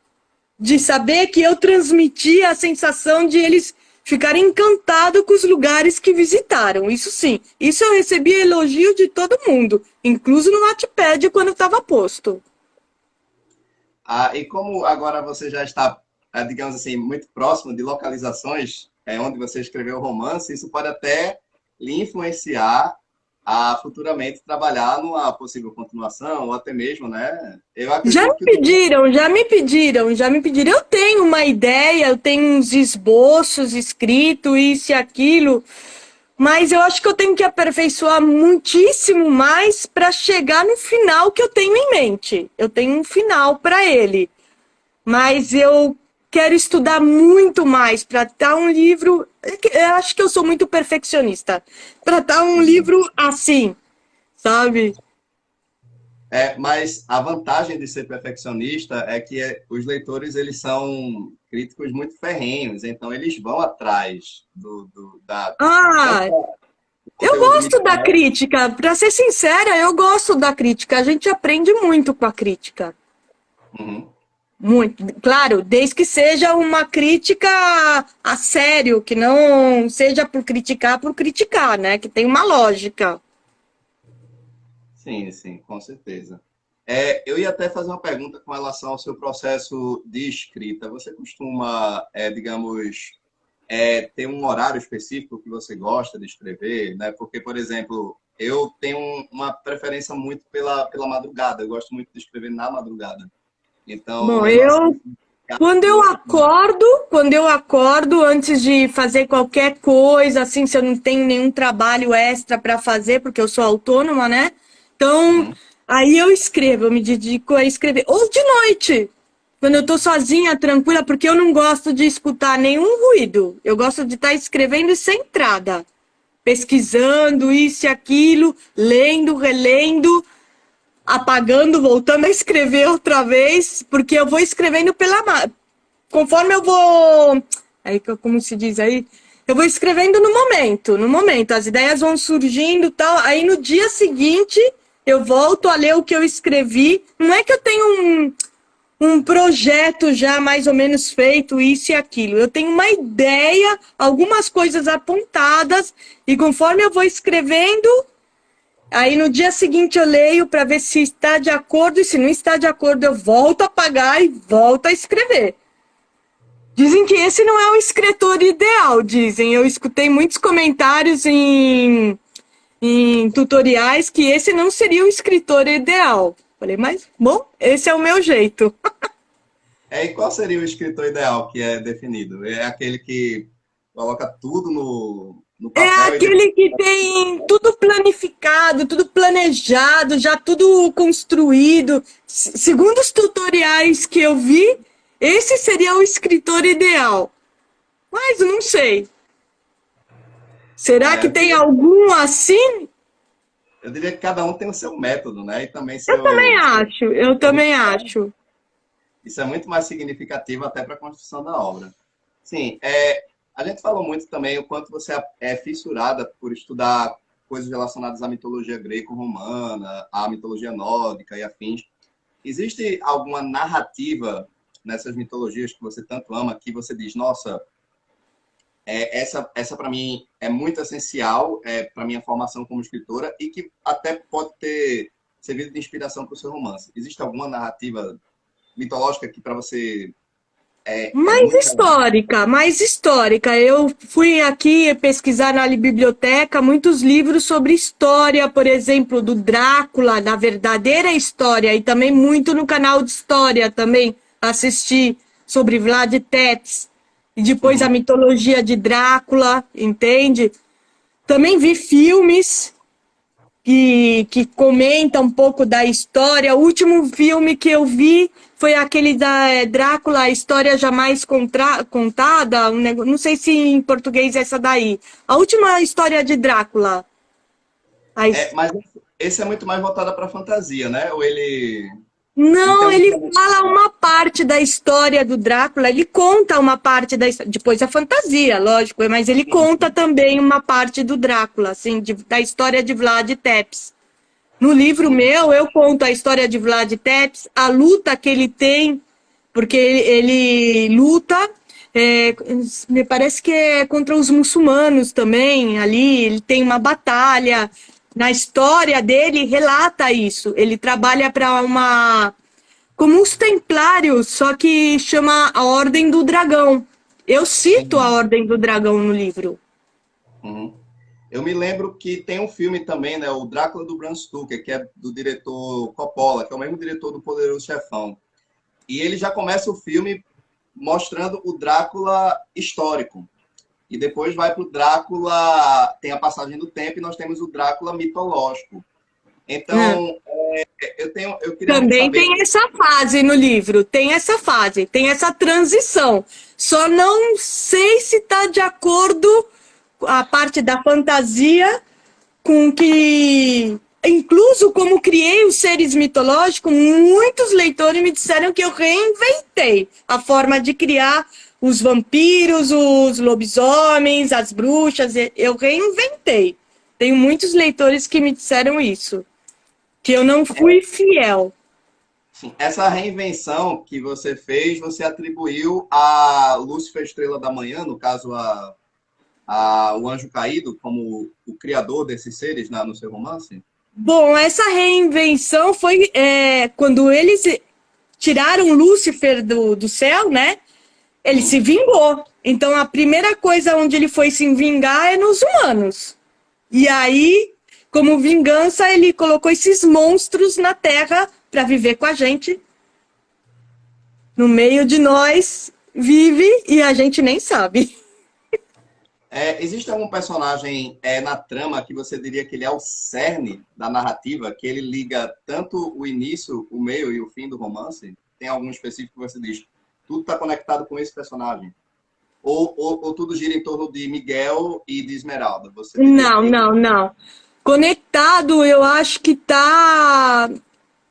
de saber que eu transmiti a sensação de eles ficarem encantados com os lugares que visitaram. Isso sim. Isso eu recebi elogio de todo mundo, incluso no Wattpad quando estava posto. E como agora você já está, digamos assim, muito próximo de localizações onde você escreveu o romance, isso pode até lhe influenciar a futuramente trabalhar numa possível continuação, ou até mesmo, né? Eu Já acredito me que pediram, já me pediram, já me pediram. Eu tenho uma ideia, eu tenho uns esboços escritos, isso e aquilo, mas eu acho que eu tenho que aperfeiçoar muitíssimo mais para chegar no final que eu tenho em mente. Eu tenho um final para ele, mas eu quero estudar muito mais para estar um livro. Eu acho que eu sou muito perfeccionista para estar um livro assim, sabe? mas a vantagem de ser perfeccionista é que os leitores eles são críticos muito ferrenhos, então eles vão atrás tanto Ah, do eu conteúdo gosto da literário. crítica. Para ser sincera, eu gosto da crítica. A gente aprende muito com a crítica. Uhum. Muito. Claro, desde que seja uma crítica a sério, que não seja por criticar, né? Que tem uma lógica. Sim, sim, com certeza. Eu ia até fazer uma pergunta com relação ao seu processo de escrita. Você costuma, digamos, ter um horário específico que você gosta de escrever, né? Porque, por exemplo, eu tenho uma preferência muito pela madrugada. Eu gosto muito de escrever na madrugada. Então, Bom, eu não sei eu se é de você também. quando eu acordo antes de fazer qualquer coisa, assim, se eu não tenho nenhum trabalho extra para fazer, porque eu sou autônoma, né? Então, Uhum. aí eu escrevo, eu me dedico a escrever. Ou de noite, quando eu tô sozinha, tranquila, porque eu não gosto de escutar nenhum ruído. Eu gosto de estar escrevendo sem entrada, pesquisando isso e aquilo, lendo, relendo, apagando, voltando a escrever outra vez, porque eu vou escrevendo conforme eu vou, aí como se diz aí, eu vou escrevendo no momento, as ideias vão surgindo, tal, aí no dia seguinte eu volto a ler o que eu escrevi. Não é que eu tenho um projeto já mais ou menos feito, isso e aquilo. Eu tenho uma ideia, algumas coisas apontadas, e conforme eu vou escrevendo, aí no dia seguinte eu leio para ver se está de acordo, e se não está de acordo, eu volto a apagar e volto a escrever. Dizem que esse não é o escritor ideal, dizem. Eu escutei muitos comentários em tutoriais que esse não seria o escritor ideal. Falei, mas, bom, esse é o meu jeito. E qual seria o escritor ideal que é definido? É aquele que coloca tudo no É papel e depois... aquele que tem tudo planificado, tudo planejado, já tudo construído. Segundo os tutoriais que eu vi, esse seria o escritor ideal. Mas não sei. Será que É, tem algum assim? eu diria que cada um tem o seu método, né? E também Eu também seu acho, eu também ritual. acho. Isso é muito mais significativo até para a construção da obra. Sim, a gente falou muito também o quanto você é fissurada por estudar coisas relacionadas à mitologia greco-romana, à mitologia nórdica e afins. Existe alguma narrativa nessas mitologias que você tanto ama que você diz, nossa, essa para mim é muito essencial para minha formação como escritora e que até pode ter servido de inspiração para o seu romance? Existe alguma narrativa mitológica que para você é Mais muito relevante? histórica, mais histórica. Eu fui aqui pesquisar na biblioteca muitos livros sobre história, por exemplo, do Drácula, da verdadeira história, e também muito no canal de história também assisti sobre Vlad Tepes, e depois a Uhum. mitologia de Drácula, entende? Também vi filmes que comenta um pouco da história. O último filme que eu vi foi aquele da Drácula, a história jamais contada. Não sei se em português é essa daí. A última história de Drácula. A Mas esse é muito mais voltado para fantasia, né? Ou ele tem Não, um ele fundamento fala uma histórico? parte da história do Drácula, ele conta uma parte da história, depois a fantasia, lógico, mas ele Sim, conta sim. também uma parte do Drácula, assim, da história de Vlad Tepes. No livro Sim. meu, eu conto a história de Vlad Tepes, a luta que ele tem, porque ele luta, me parece que é contra os muçulmanos também, ali, ele tem uma batalha. Na história dele, relata isso. Ele trabalha para como os templários, só que chama a Ordem do Dragão. Eu cito a Uhum. Ordem do Dragão no livro. Uhum. Eu me lembro que tem um filme também, né? O Drácula do Bram Stoker, que é do diretor Coppola, que é o mesmo diretor do Poderoso Chefão. E ele já começa o filme mostrando o Drácula histórico. E depois vai para o Drácula, tem a passagem do tempo, e nós temos o Drácula mitológico. É. Então, eu queria muito Também saber. tem essa fase no livro, tem essa fase, tem essa transição. Só não sei se está de acordo a parte da fantasia com que, incluso como criei os seres mitológicos, muitos leitores me disseram que eu reinventei a forma de criar os vampiros, os lobisomens, as bruxas, eu reinventei. Tenho muitos leitores que me disseram isso, que eu não fui fiel. Sim, essa reinvenção que você fez, você atribuiu a Lúcifer Estrela da Manhã, no caso o Anjo Caído, como o criador desses seres no seu romance? Bom, essa reinvenção foi quando eles tiraram Lúcifer do céu, né? Ele se Sim. vingou. Então a primeira coisa onde ele foi se vingar é nos humanos. E aí, como vingança, ele colocou esses monstros na Terra para viver com a gente. No meio de nós, vive e a gente nem sabe. Existe algum personagem na trama que você diria que ele é o cerne da narrativa, que ele liga tanto o início, o meio e o fim do romance? Tem algum específico que você diz, tudo está conectado com esse personagem? Ou tudo gira em torno de Miguel e de Esmeralda? Você diria Não, que... não, não. Conectado, eu acho que tá.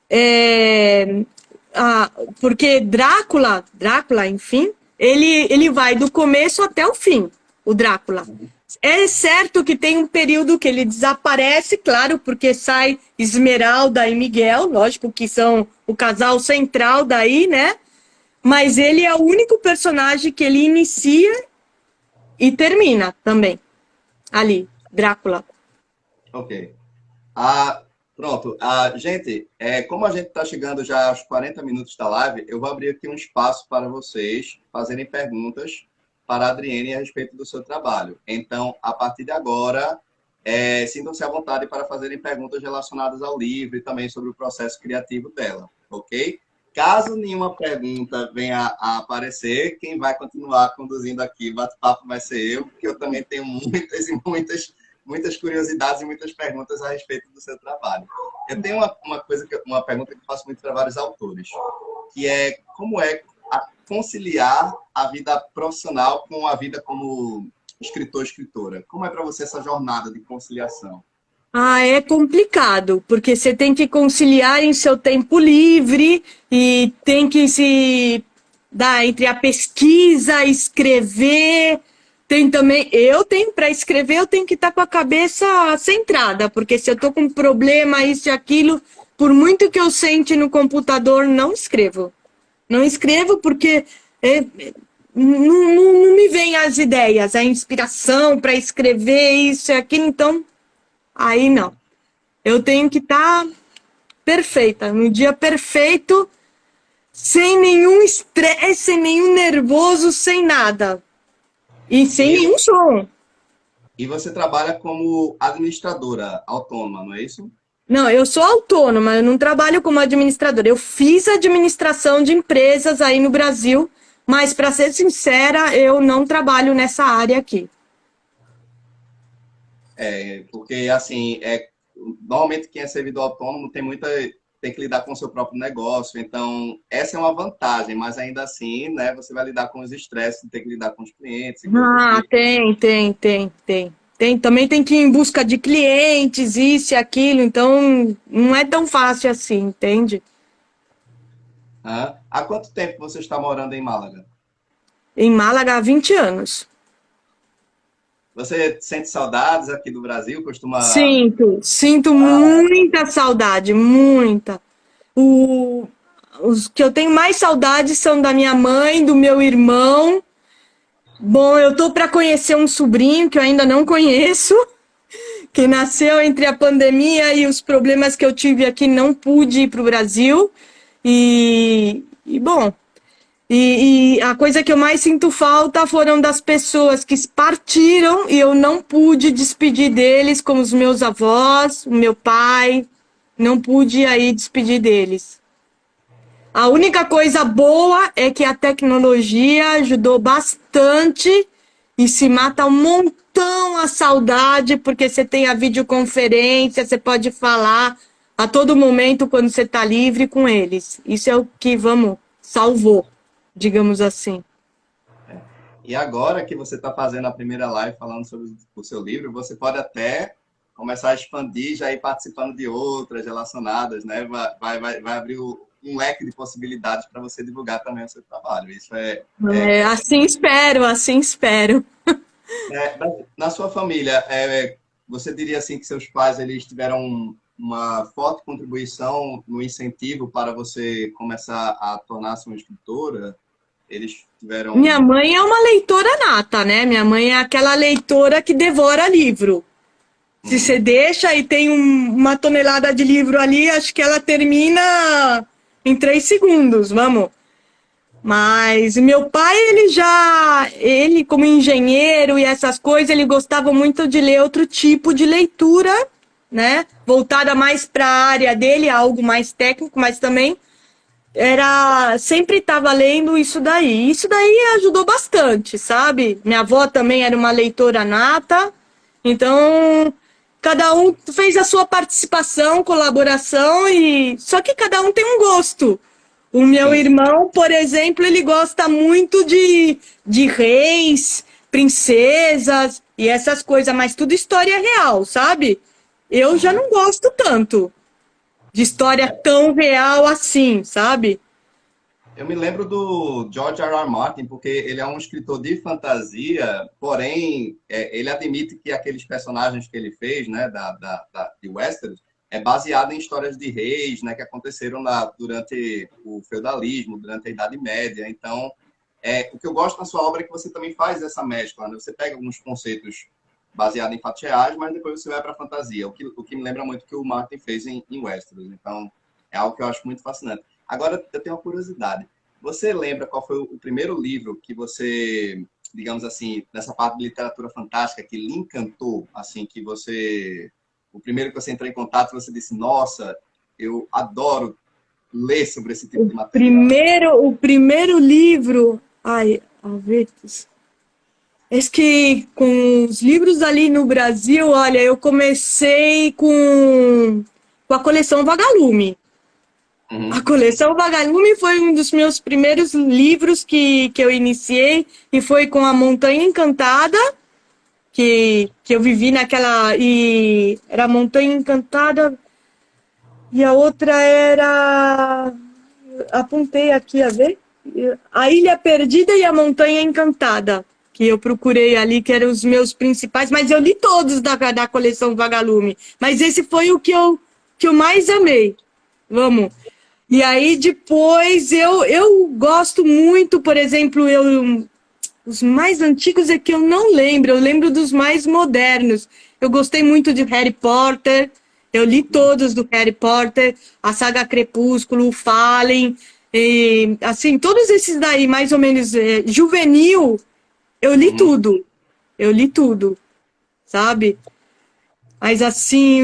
É, porque Drácula, enfim, ele vai do começo até o fim, o Drácula. É certo que tem um período que ele desaparece, claro, porque sai Esmeralda e Miguel, lógico que são o casal central daí, né? Mas ele é o único personagem que ele inicia e termina também, ali, Drácula. Ok. Pronto. Gente, como a gente está chegando já aos 40 minutos da live, eu vou abrir aqui um espaço para vocês fazerem perguntas para a Adriene a respeito do seu trabalho. Então, a partir de agora, sintam-se à vontade para fazerem perguntas relacionadas ao livro e também sobre o processo criativo dela, ok? Caso nenhuma pergunta venha a aparecer, quem vai continuar conduzindo aqui o bate-papo vai ser eu, porque eu também tenho muitas e muitas curiosidades e muitas perguntas a respeito do seu trabalho. Eu tenho uma pergunta que eu faço muito para vários autores, que é como conciliar a vida profissional com a vida como escritor-escritora? Como é para você essa jornada de conciliação? É complicado, porque você tem que conciliar em seu tempo livre e tem que se dar entre a pesquisa, escrever. Tem também, eu tenho para escrever, eu tenho que estar com a cabeça centrada, porque se eu estou com um problema, isso e aquilo, por muito que eu sente no computador, não escrevo. Não escrevo porque não me vem as ideias, a inspiração para escrever isso e aquilo, então aí não. Eu tenho que estar perfeita, no dia perfeito, sem nenhum estresse, sem nenhum nervoso, sem nada. E sem nenhum som. E você trabalha como administradora autônoma, não é isso? Não, eu sou autônoma, eu não trabalho como administradora. Eu fiz administração de empresas aí no Brasil, mas para ser sincera, eu não trabalho nessa área aqui. Porque assim, normalmente quem é servidor autônomo tem que lidar com o seu próprio negócio. Então, essa é uma vantagem, mas ainda assim, né, você vai lidar com os estresses de ter que lidar com os clientes e coisas do tipo. Tem. Também tem que ir em busca de clientes, isso e aquilo, então não é tão fácil assim, entende? Há quanto tempo você está morando em Málaga? Em Málaga há 20 anos. Você sente saudades aqui do Brasil? Costuma. Sinto muita saudade, muita. Os que eu tenho mais saudade são da minha mãe, do meu irmão. Bom, eu tô para conhecer um sobrinho que eu ainda não conheço, que nasceu entre a pandemia e os problemas que eu tive aqui, não pude ir para o Brasil. Bom, e a coisa que eu mais sinto falta foram das pessoas que partiram e eu não pude despedir deles, como os meus avós, o meu pai, não pude aí despedir deles. A única coisa boa é que a tecnologia ajudou bastante e se mata um montão a saudade, porque você tem a videoconferência, você pode falar a todo momento quando você está livre com eles. Isso é o que, salvou, digamos assim. E agora que você está fazendo a primeira live falando sobre o seu livro, você pode até começar a expandir, já ir participando de outras relacionadas, né? Vai abrir um leque de possibilidades para você divulgar também o seu trabalho. Isso assim espero, assim espero. Na sua família, você diria assim que seus pais eles tiveram uma forte contribuição no incentivo para você começar a tornar-se uma escritora? Eles tiveram... Minha mãe é uma leitora nata, né? Minha mãe é aquela leitora que devora livro. Se você deixa e tem uma tonelada de livro ali, acho que ela termina em 3 segundos, vamos. Mas meu pai, ele como engenheiro e essas coisas, ele gostava muito de ler outro tipo de leitura, né? Voltada mais para a área dele, algo mais técnico, mas também sempre estava lendo isso daí. Isso daí ajudou bastante, sabe? Minha avó também era uma leitora nata, então cada um fez a sua participação, colaboração, só que cada um tem um gosto. O meu irmão, por exemplo, ele gosta muito de reis, princesas e essas coisas, mas tudo história real, sabe? Eu já não gosto tanto de história tão real assim, sabe? Eu me lembro do George R. R. Martin, porque ele é um escritor de fantasia, porém, ele admite que aqueles personagens que ele fez, né, de Westeros, é baseado em histórias de reis, né, que aconteceram durante o feudalismo, durante a Idade Média. Então, o que eu gosto na sua obra é que você também faz essa mescla, né? Você pega alguns conceitos baseado em fatos reais, mas depois você vai para a fantasia, o que me lembra muito que o Martin fez em Westeros. Então, é algo que eu acho muito fascinante. Agora, eu tenho uma curiosidade. Você lembra qual foi o primeiro livro que você, digamos assim, nessa parte de literatura fantástica, que lhe encantou, assim, que você... O primeiro que você entrou em contato, você disse, nossa, eu adoro ler sobre esse tipo de material. O primeiro livro... Ai, Alvetos. É que com os livros ali no Brasil, olha, eu comecei com a coleção Vagalume. A coleção Vagalume foi um dos meus primeiros livros que eu iniciei, e foi com a Montanha Encantada, que eu vivi naquela... E era a Montanha Encantada, e a outra era... Apontei aqui, a ver? A Ilha Perdida e a Montanha Encantada, que eu procurei ali, que eram os meus principais, mas eu li todos da coleção Vagalume. Mas esse foi o que eu mais amei. Vamos. E aí depois eu gosto muito, por exemplo, os mais antigos é que eu não lembro, eu lembro dos mais modernos. Eu gostei muito de Harry Potter, eu li todos do Harry Potter, a saga Crepúsculo, Fallen, e, assim, todos esses daí, mais ou menos, juvenil, eu li tudo, sabe? Mas assim,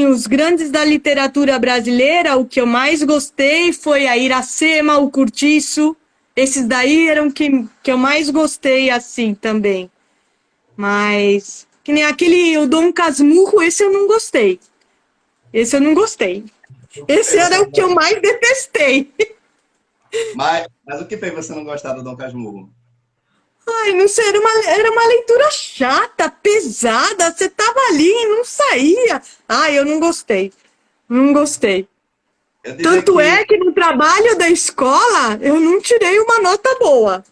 os grandes da literatura brasileira, o que eu mais gostei foi a Iracema, o Curtiço. Esses daí eram que eu mais gostei, assim, também. Mas, que nem aquele, o Dom Casmurro, esse eu não gostei. Esse eu não gostei. Esse era o que eu mais detestei. Mas o que fez você não gostar do Dom Casmurro? Ai, não sei, era uma leitura chata, pesada. Você tava ali e não saía. Ai, eu não gostei. Não gostei. Eu diria Tanto é que no trabalho da escola eu não tirei uma nota boa.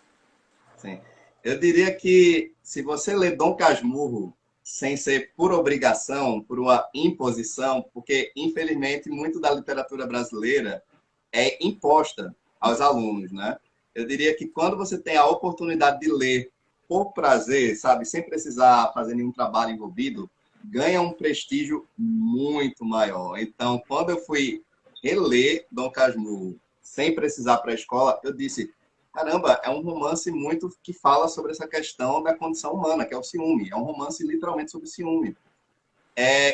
Sim. Eu diria que se você lê Dom Casmurro sem ser por obrigação, por uma imposição, porque infelizmente muito da literatura brasileira é imposta aos alunos, né? Eu diria que quando você tem a oportunidade de ler por prazer, sabe, sem precisar fazer nenhum trabalho envolvido, ganha um prestígio muito maior. Então, quando eu fui reler Dom Casmurro sem precisar para a escola, eu disse, caramba, é um romance muito que fala sobre essa questão da condição humana, que é o ciúme. É um romance literalmente sobre ciúme.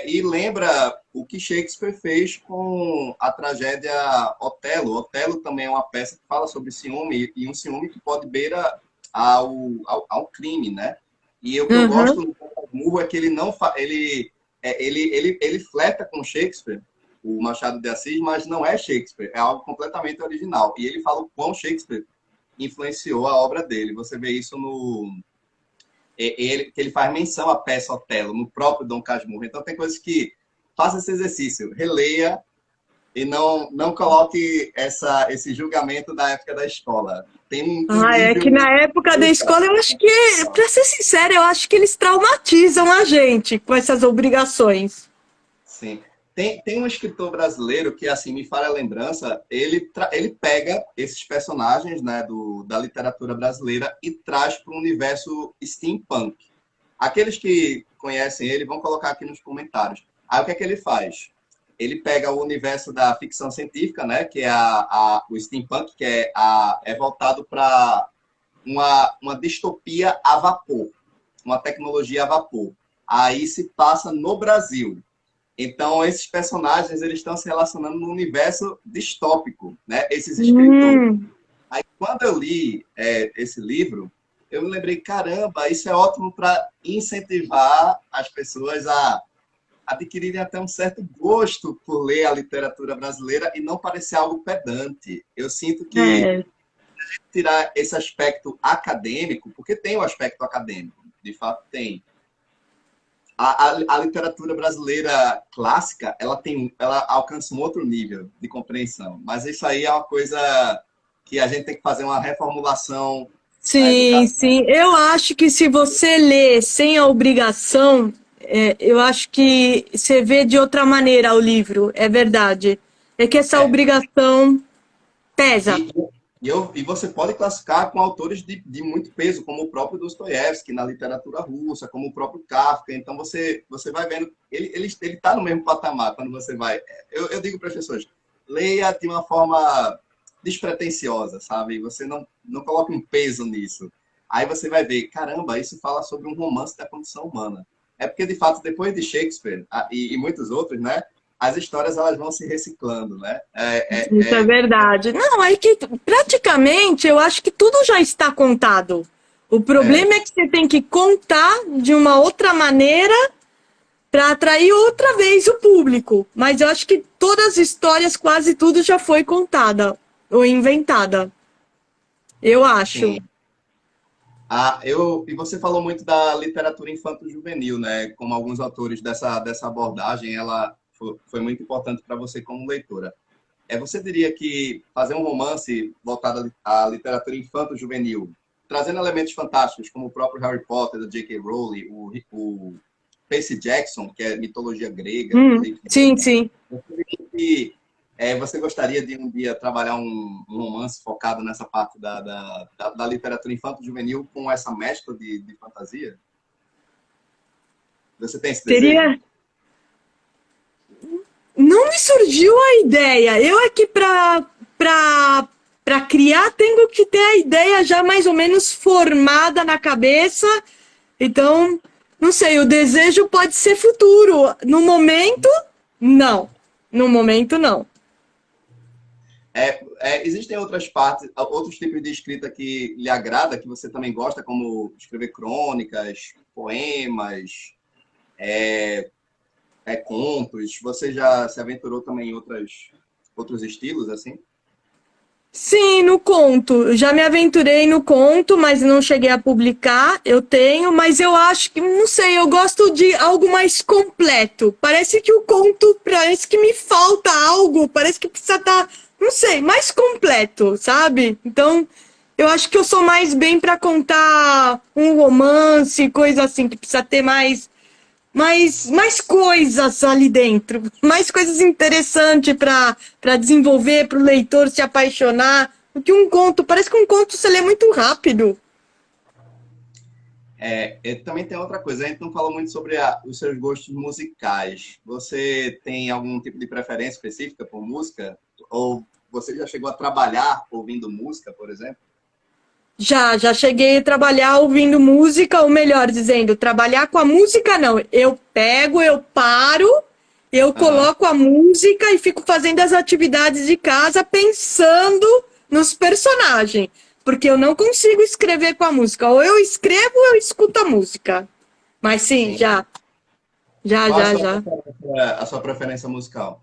E lembra o que Shakespeare fez com a tragédia Otelo. Otelo também é uma peça que fala sobre ciúme, e um ciúme que pode beira ao crime, né? E o que eu gosto do Casmurro é que ele não ele fleta com Shakespeare, o Machado de Assis, mas não é Shakespeare, é algo completamente original. E ele fala o quão Shakespeare influenciou a obra dele. Você vê isso que ele faz menção à peça Otelo, no próprio Dom Casmurro. Então tem coisas que faça esse exercício, releia e não coloque esse julgamento da época da escola. Tem É que na época da escola, eu acho que, pra ser sincera, eu acho que eles traumatizam a gente com essas obrigações. Sim. Tem um escritor brasileiro que, assim, me falha a lembrança, ele pega esses personagens, né, da literatura brasileira e traz para o universo steampunk. Aqueles que conhecem ele vão colocar aqui nos comentários. Aí o que é que ele faz? Ele pega o universo da ficção científica, né, que é o steampunk, que é voltado para uma distopia a vapor, uma tecnologia a vapor. Aí se passa no Brasil. Então, esses personagens eles estão se relacionando no universo distópico, né? Esses escritores. Aí, quando eu li esse livro, eu me lembrei, caramba, isso é ótimo para incentivar as pessoas a adquirirem até um certo gosto por ler a literatura brasileira e não parecer algo pedante. Eu sinto que tirar esse aspecto acadêmico, porque tem o aspecto acadêmico, de fato tem. A literatura brasileira clássica, ela alcança um outro nível de compreensão. Mas isso aí é uma coisa que a gente tem que fazer uma reformulação. Sim, sim. Eu acho que se você lê sem a obrigação, eu acho que você vê de outra maneira o livro, é verdade. É que essa obrigação pesa. E você pode classificar com autores de muito peso, como o próprio Dostoiévski na literatura russa, como o próprio Kafka. Então, você vai vendo, ele está no mesmo patamar quando você vai. Eu digo para as pessoas, leia de uma forma despretensiosa, sabe? Você não coloca um peso nisso. Aí você vai ver, caramba, isso fala sobre um romance da condição humana. É porque, de fato, depois de Shakespeare e muitos outros, né? As histórias elas vão se reciclando, né? Isso é verdade. Não, é que praticamente eu acho que tudo já está contado. O problema é que você tem que contar de uma outra maneira para atrair outra vez o público. Mas eu acho que todas as histórias, quase tudo já foi contada ou inventada. Eu acho. Sim. E você falou muito da literatura infanto-juvenil, né? Como alguns autores dessa abordagem, ela foi muito importante para você como leitora. Você diria que fazer um romance voltado à literatura infanto-juvenil, trazendo elementos fantásticos, como o próprio Harry Potter, da J.K. Rowling, o Percy Jackson, que é mitologia grega, Sim, sim. você gostaria de um dia trabalhar um romance focado nessa parte da literatura infanto-juvenil com essa mescla de fantasia? Você tem esse desejo? Não me surgiu a ideia. Eu aqui para criar tenho que ter a ideia já mais ou menos formada na cabeça. Então, não sei, o desejo pode ser futuro. No momento, não. No momento, não. Existem outras partes, outros tipos de escrita que lhe agrada, que você também gosta, como escrever crônicas, poemas, contos. Você já se aventurou também em outros estilos, assim? Sim, no conto. Já me aventurei no conto, mas não cheguei a publicar. Eu tenho, mas eu acho que, não sei, eu gosto de algo mais completo. Parece que o conto, parece que me falta algo, parece que precisa estar, não sei, mais completo, sabe? Então, eu acho que eu sou mais bem para contar um romance, coisa assim, que precisa ter mais coisas ali dentro, mais coisas interessantes para desenvolver, para o leitor se apaixonar. Porque um conto, parece que um conto você lê muito rápido. Também tem outra coisa, a gente não falou muito sobre os seus gostos musicais. Você tem algum tipo de preferência específica por música? Ou você já chegou a trabalhar ouvindo música, por exemplo? Já cheguei a trabalhar ouvindo música, ou melhor dizendo, trabalhar com a música não. Eu pego, eu paro, eu coloco a música e fico fazendo as atividades de casa pensando nos personagens. Porque eu não consigo escrever com a música. Ou eu escrevo ou eu escuto a música. Mas sim. já. Qual a sua preferência musical?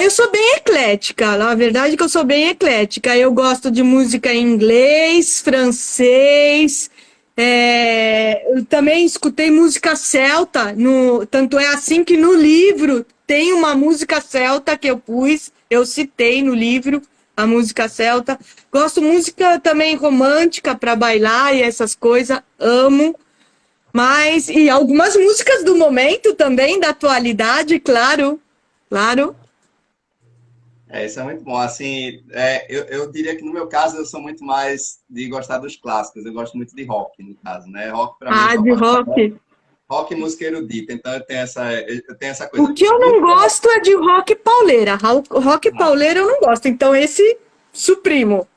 Eu sou bem eclética. Na verdade que eu sou bem eclética. Eu gosto de música em inglês, francês. Eu também escutei música celta. Tanto é assim que no livro tem uma música celta que eu pus. Eu citei no livro a música celta. Gosto de música também romântica para bailar e essas coisas. Amo. E algumas músicas do momento também, da atualidade, claro. Claro. Isso é muito bom. Assim, eu diria que no meu caso eu sou muito mais de gostar dos clássicos. Eu gosto muito de rock, no caso, né? Rock para mim. De rock. Rock e música erudita. Então eu tenho essa coisa. O que eu não gosto é de rock pauleira. Rock pauleira eu não gosto. Então esse suprimo.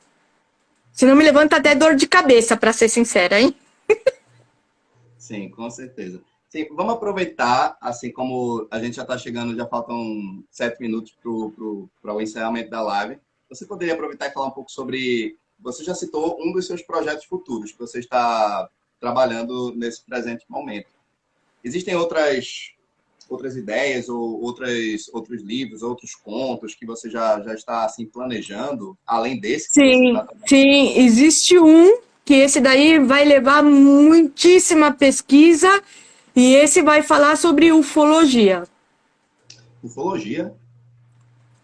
Senão me levanta até dor de cabeça, para ser sincera, hein? Sim, com certeza. Sim, vamos aproveitar, assim como a gente já está chegando, já faltam 7 minutos para o encerramento da live. Você poderia aproveitar e falar um pouco sobre... Você já citou um dos seus projetos futuros que você está trabalhando nesse presente momento. Existem outras ideias ou outros livros, outros contos que você já está assim, planejando, além desse? Sim, existe um que esse daí vai levar muitíssima pesquisa. E esse vai falar sobre ufologia. Ufologia?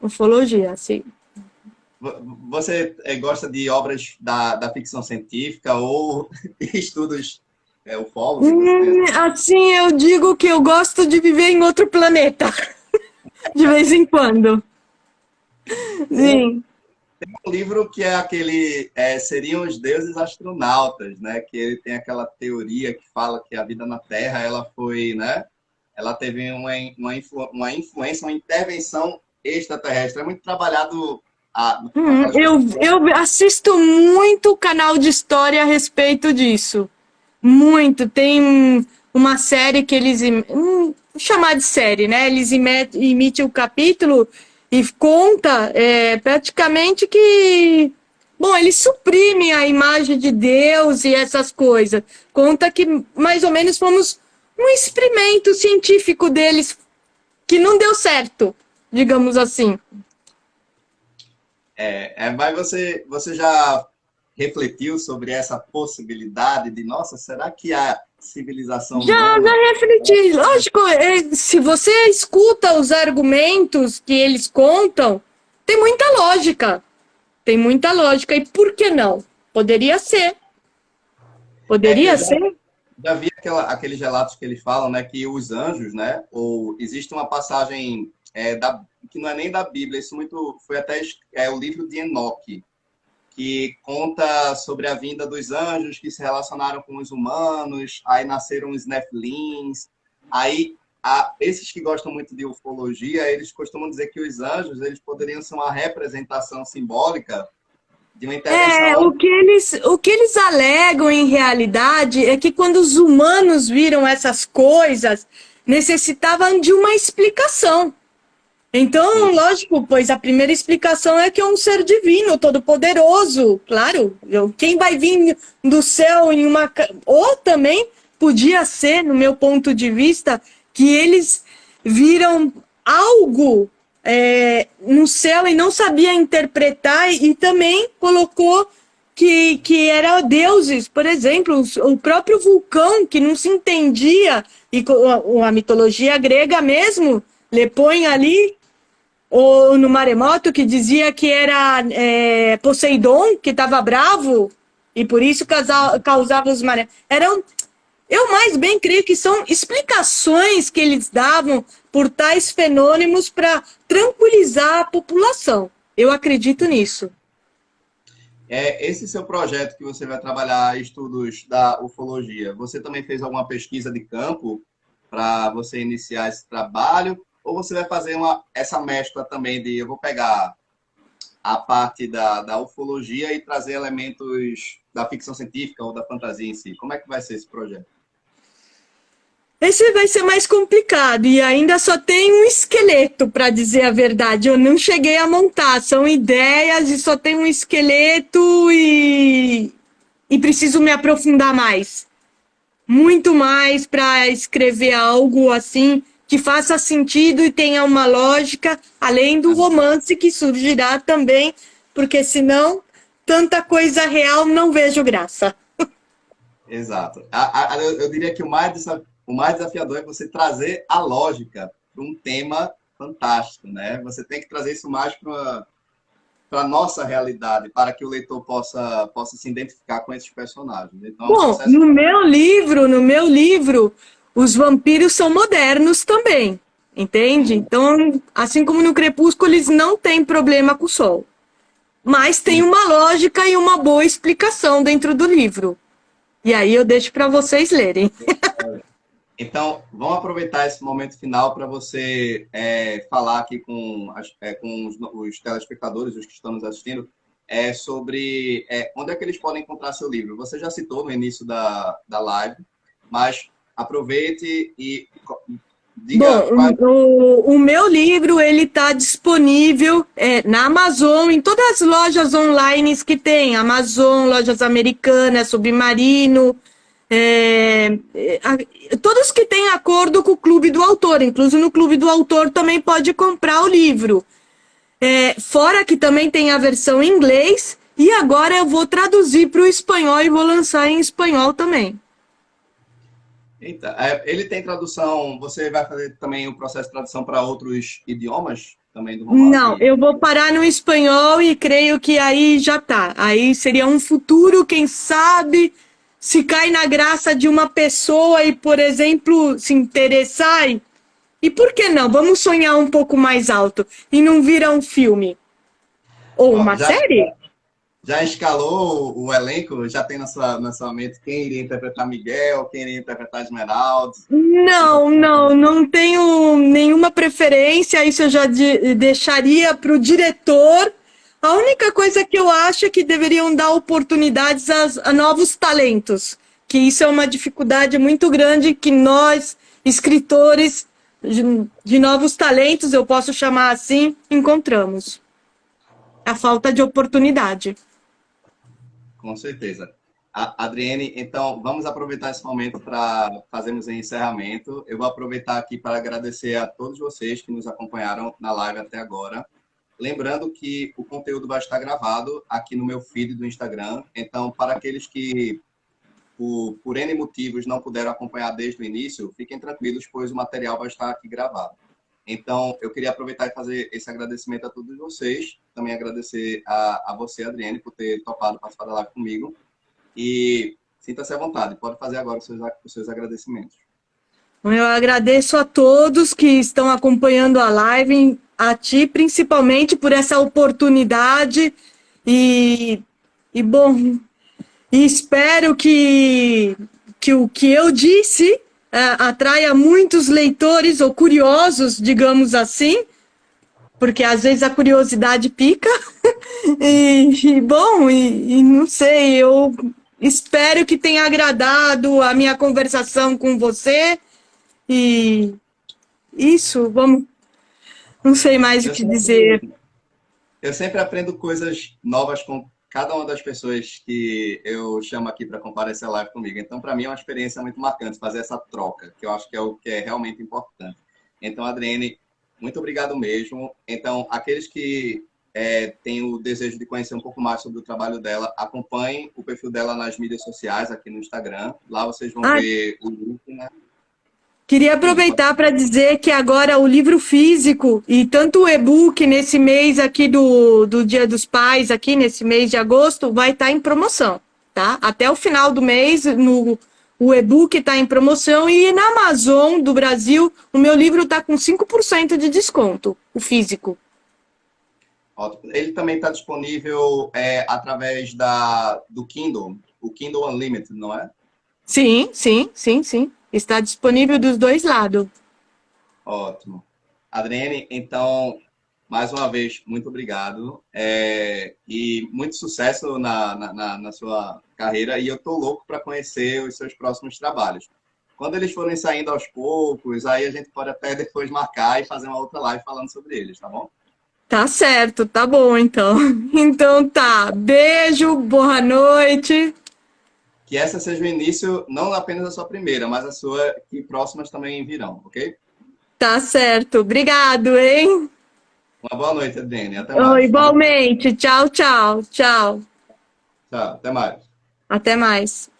Ufologia, sim. Você gosta de obras da ficção científica ou estudos ufólogos? Assim, eu digo que eu gosto de viver em outro planeta. De vez em quando. Sim. Um livro que é aquele, seriam os deuses astronautas, né? Que ele tem aquela teoria que fala que a vida na Terra, ela foi, né? Ela teve uma influência, uma intervenção extraterrestre. É muito trabalhado com aquelas Eu, pessoas. eu assisto muito canal de história a respeito disso. Muito. Tem uma série que eles. Chamar de série, né? Eles emitem o capítulo e conta praticamente que. Bom, eles suprimem a imagem de Deus e essas coisas. Conta que mais ou menos fomos um experimento científico deles que não deu certo, digamos assim. Mas você já refletiu sobre essa possibilidade de, nossa, será que a civilização Já humana. refleti. Lógico, se você escuta os argumentos que eles contam, tem muita lógica. Tem muita lógica. E por que não? Poderia ser. Eu Poderia já, ser. já vi aqueles relatos que eles falam, né, que os anjos, né, ou existe uma passagem que não é nem da Bíblia, isso muito foi até o livro de Enoque, que conta sobre a vinda dos anjos que se relacionaram com os humanos, aí nasceram os Nephilims, aí esses que gostam muito de ufologia, eles costumam dizer que os anjos eles poderiam ser uma representação simbólica de uma intervenção. O que eles alegam em realidade é que quando os humanos viram essas coisas, necessitavam de uma explicação. Então, lógico, pois a primeira explicação é que é um ser divino, todo-poderoso, claro. Quem vai vir do céu em uma. Ou também podia ser, no meu ponto de vista, que eles viram algo no céu e não sabia interpretar e também colocou que era deuses, por exemplo, o próprio vulcão, que não se entendia, e a mitologia grega mesmo, lhe põe ali ou no maremoto, que dizia que era Poseidon, que estava bravo, e por isso causava os maremotos. Eu mais bem creio que são explicações que eles davam por tais fenômenos para tranquilizar a população. Eu acredito nisso. Esse seu projeto que você vai trabalhar estudos da ufologia, você também fez alguma pesquisa de campo para você iniciar esse trabalho? Ou você vai fazer essa mescla também de eu vou pegar a parte da ufologia e trazer elementos da ficção científica ou da fantasia em si? Como é que vai ser esse projeto? Esse vai ser mais complicado e ainda só tem um esqueleto, para dizer a verdade. Eu não cheguei a montar, são ideias e só tem um esqueleto e preciso me aprofundar mais. Muito mais para escrever algo assim que faça sentido e tenha uma lógica, além do romance que surgirá também, porque senão tanta coisa real não vejo graça. Exato. Eu diria que o mais desafiador é você trazer a lógica para um tema fantástico, né? Você tem que trazer isso mais para a nossa realidade, para que o leitor possa se identificar com esses personagens. Então, é um Bom, sucesso. no meu livro, os vampiros são modernos também, entende? Então, assim como no Crepúsculo, eles não têm problema com o sol. Mas tem uma lógica e uma boa explicação dentro do livro. E aí eu deixo para vocês lerem. Então, vamos aproveitar esse momento final para você falar aqui com os telespectadores, os que estão nos assistindo, sobre onde é que eles podem encontrar seu livro. Você já citou no início da live, mas aproveite e diga. Bom, o meu livro ele está disponível na Amazon, em todas as lojas online que tem, Amazon, lojas americanas, Submarino, todos que têm acordo com o Clube do Autor, inclusive no Clube do Autor também pode comprar o livro. Fora que também tem a versão em inglês, e agora eu vou traduzir para o espanhol e vou lançar em espanhol também. Eita, ele tem tradução, você vai fazer também o processo de tradução para outros idiomas também do romance? Não, eu vou parar no espanhol e creio que aí já tá. Aí seria um futuro, quem sabe, se cai na graça de uma pessoa e, por exemplo, se interessar. E por que não? Vamos sonhar um pouco mais alto e não vira um filme. Ou Ó, uma série? já escalou o elenco? Já tem na sua mente quem iria interpretar Miguel, quem iria interpretar Esmeralda? Você já... Não tenho nenhuma preferência, isso eu já deixaria para o diretor. A única coisa que eu acho é que deveriam dar oportunidades a novos talentos, que isso é uma dificuldade muito grande que nós, escritores de novos talentos, eu posso chamar assim, encontramos. A falta de oportunidade. Com certeza. Adriene, então vamos aproveitar esse momento para fazermos o encerramento. Eu vou aproveitar aqui para agradecer a todos vocês que nos acompanharam na live até agora. Lembrando que o conteúdo vai estar gravado aqui no meu feed do Instagram. Então, para aqueles que, por N motivos, não puderam acompanhar desde o início, fiquem tranquilos, pois o material vai estar aqui gravado. Então, eu queria aproveitar e fazer esse agradecimento a todos vocês. Também agradecer a você, Adriene, por ter topado participar da live comigo. E sinta-se à vontade, pode fazer agora os seus agradecimentos. Eu agradeço a todos que estão acompanhando a live, a ti principalmente por essa oportunidade e, bom, e espero que o que eu disse atraia muitos leitores ou curiosos, digamos assim, porque às vezes a curiosidade pica. E não sei, eu espero que tenha agradado a minha conversação com você. E isso, vamos, não sei mais o que dizer. Eu sempre aprendo coisas novas com cada uma das pessoas que eu chamo aqui para comparecer à live comigo. Então, para mim, é uma experiência muito marcante fazer essa troca, que eu acho que é o que é realmente importante. Então, Adriene, muito obrigado mesmo. Então, aqueles que têm o desejo de conhecer um pouco mais sobre o trabalho dela, acompanhem o perfil dela nas mídias sociais, aqui no Instagram. Lá vocês vão ver o link, né? Queria aproveitar para dizer que agora o livro físico e tanto o e-book nesse mês aqui do Dia dos Pais, aqui nesse mês de agosto, vai estar em promoção, tá? Até o final do mês, o e-book está em promoção e na Amazon do Brasil, o meu livro está com 5% de desconto, o físico. Ótimo. Ele também está disponível através do Kindle, o Kindle Unlimited, não é? Sim. Está disponível dos dois lados. Ótimo. Adriene, então, mais uma vez, muito obrigado. E muito sucesso na sua carreira. E eu estou louco para conhecer os seus próximos trabalhos. Quando eles forem saindo aos poucos, aí a gente pode até depois marcar e fazer uma outra live falando sobre eles, tá bom? Tá certo, tá bom então. Então tá. Beijo, boa noite. Que essa seja o início, não apenas a sua primeira, mas a sua, que próximas também virão, ok? Tá certo. Obrigado, hein? Uma boa noite, Adriene. Até mais. Igualmente. Tchau. Tchau, até mais. Até mais.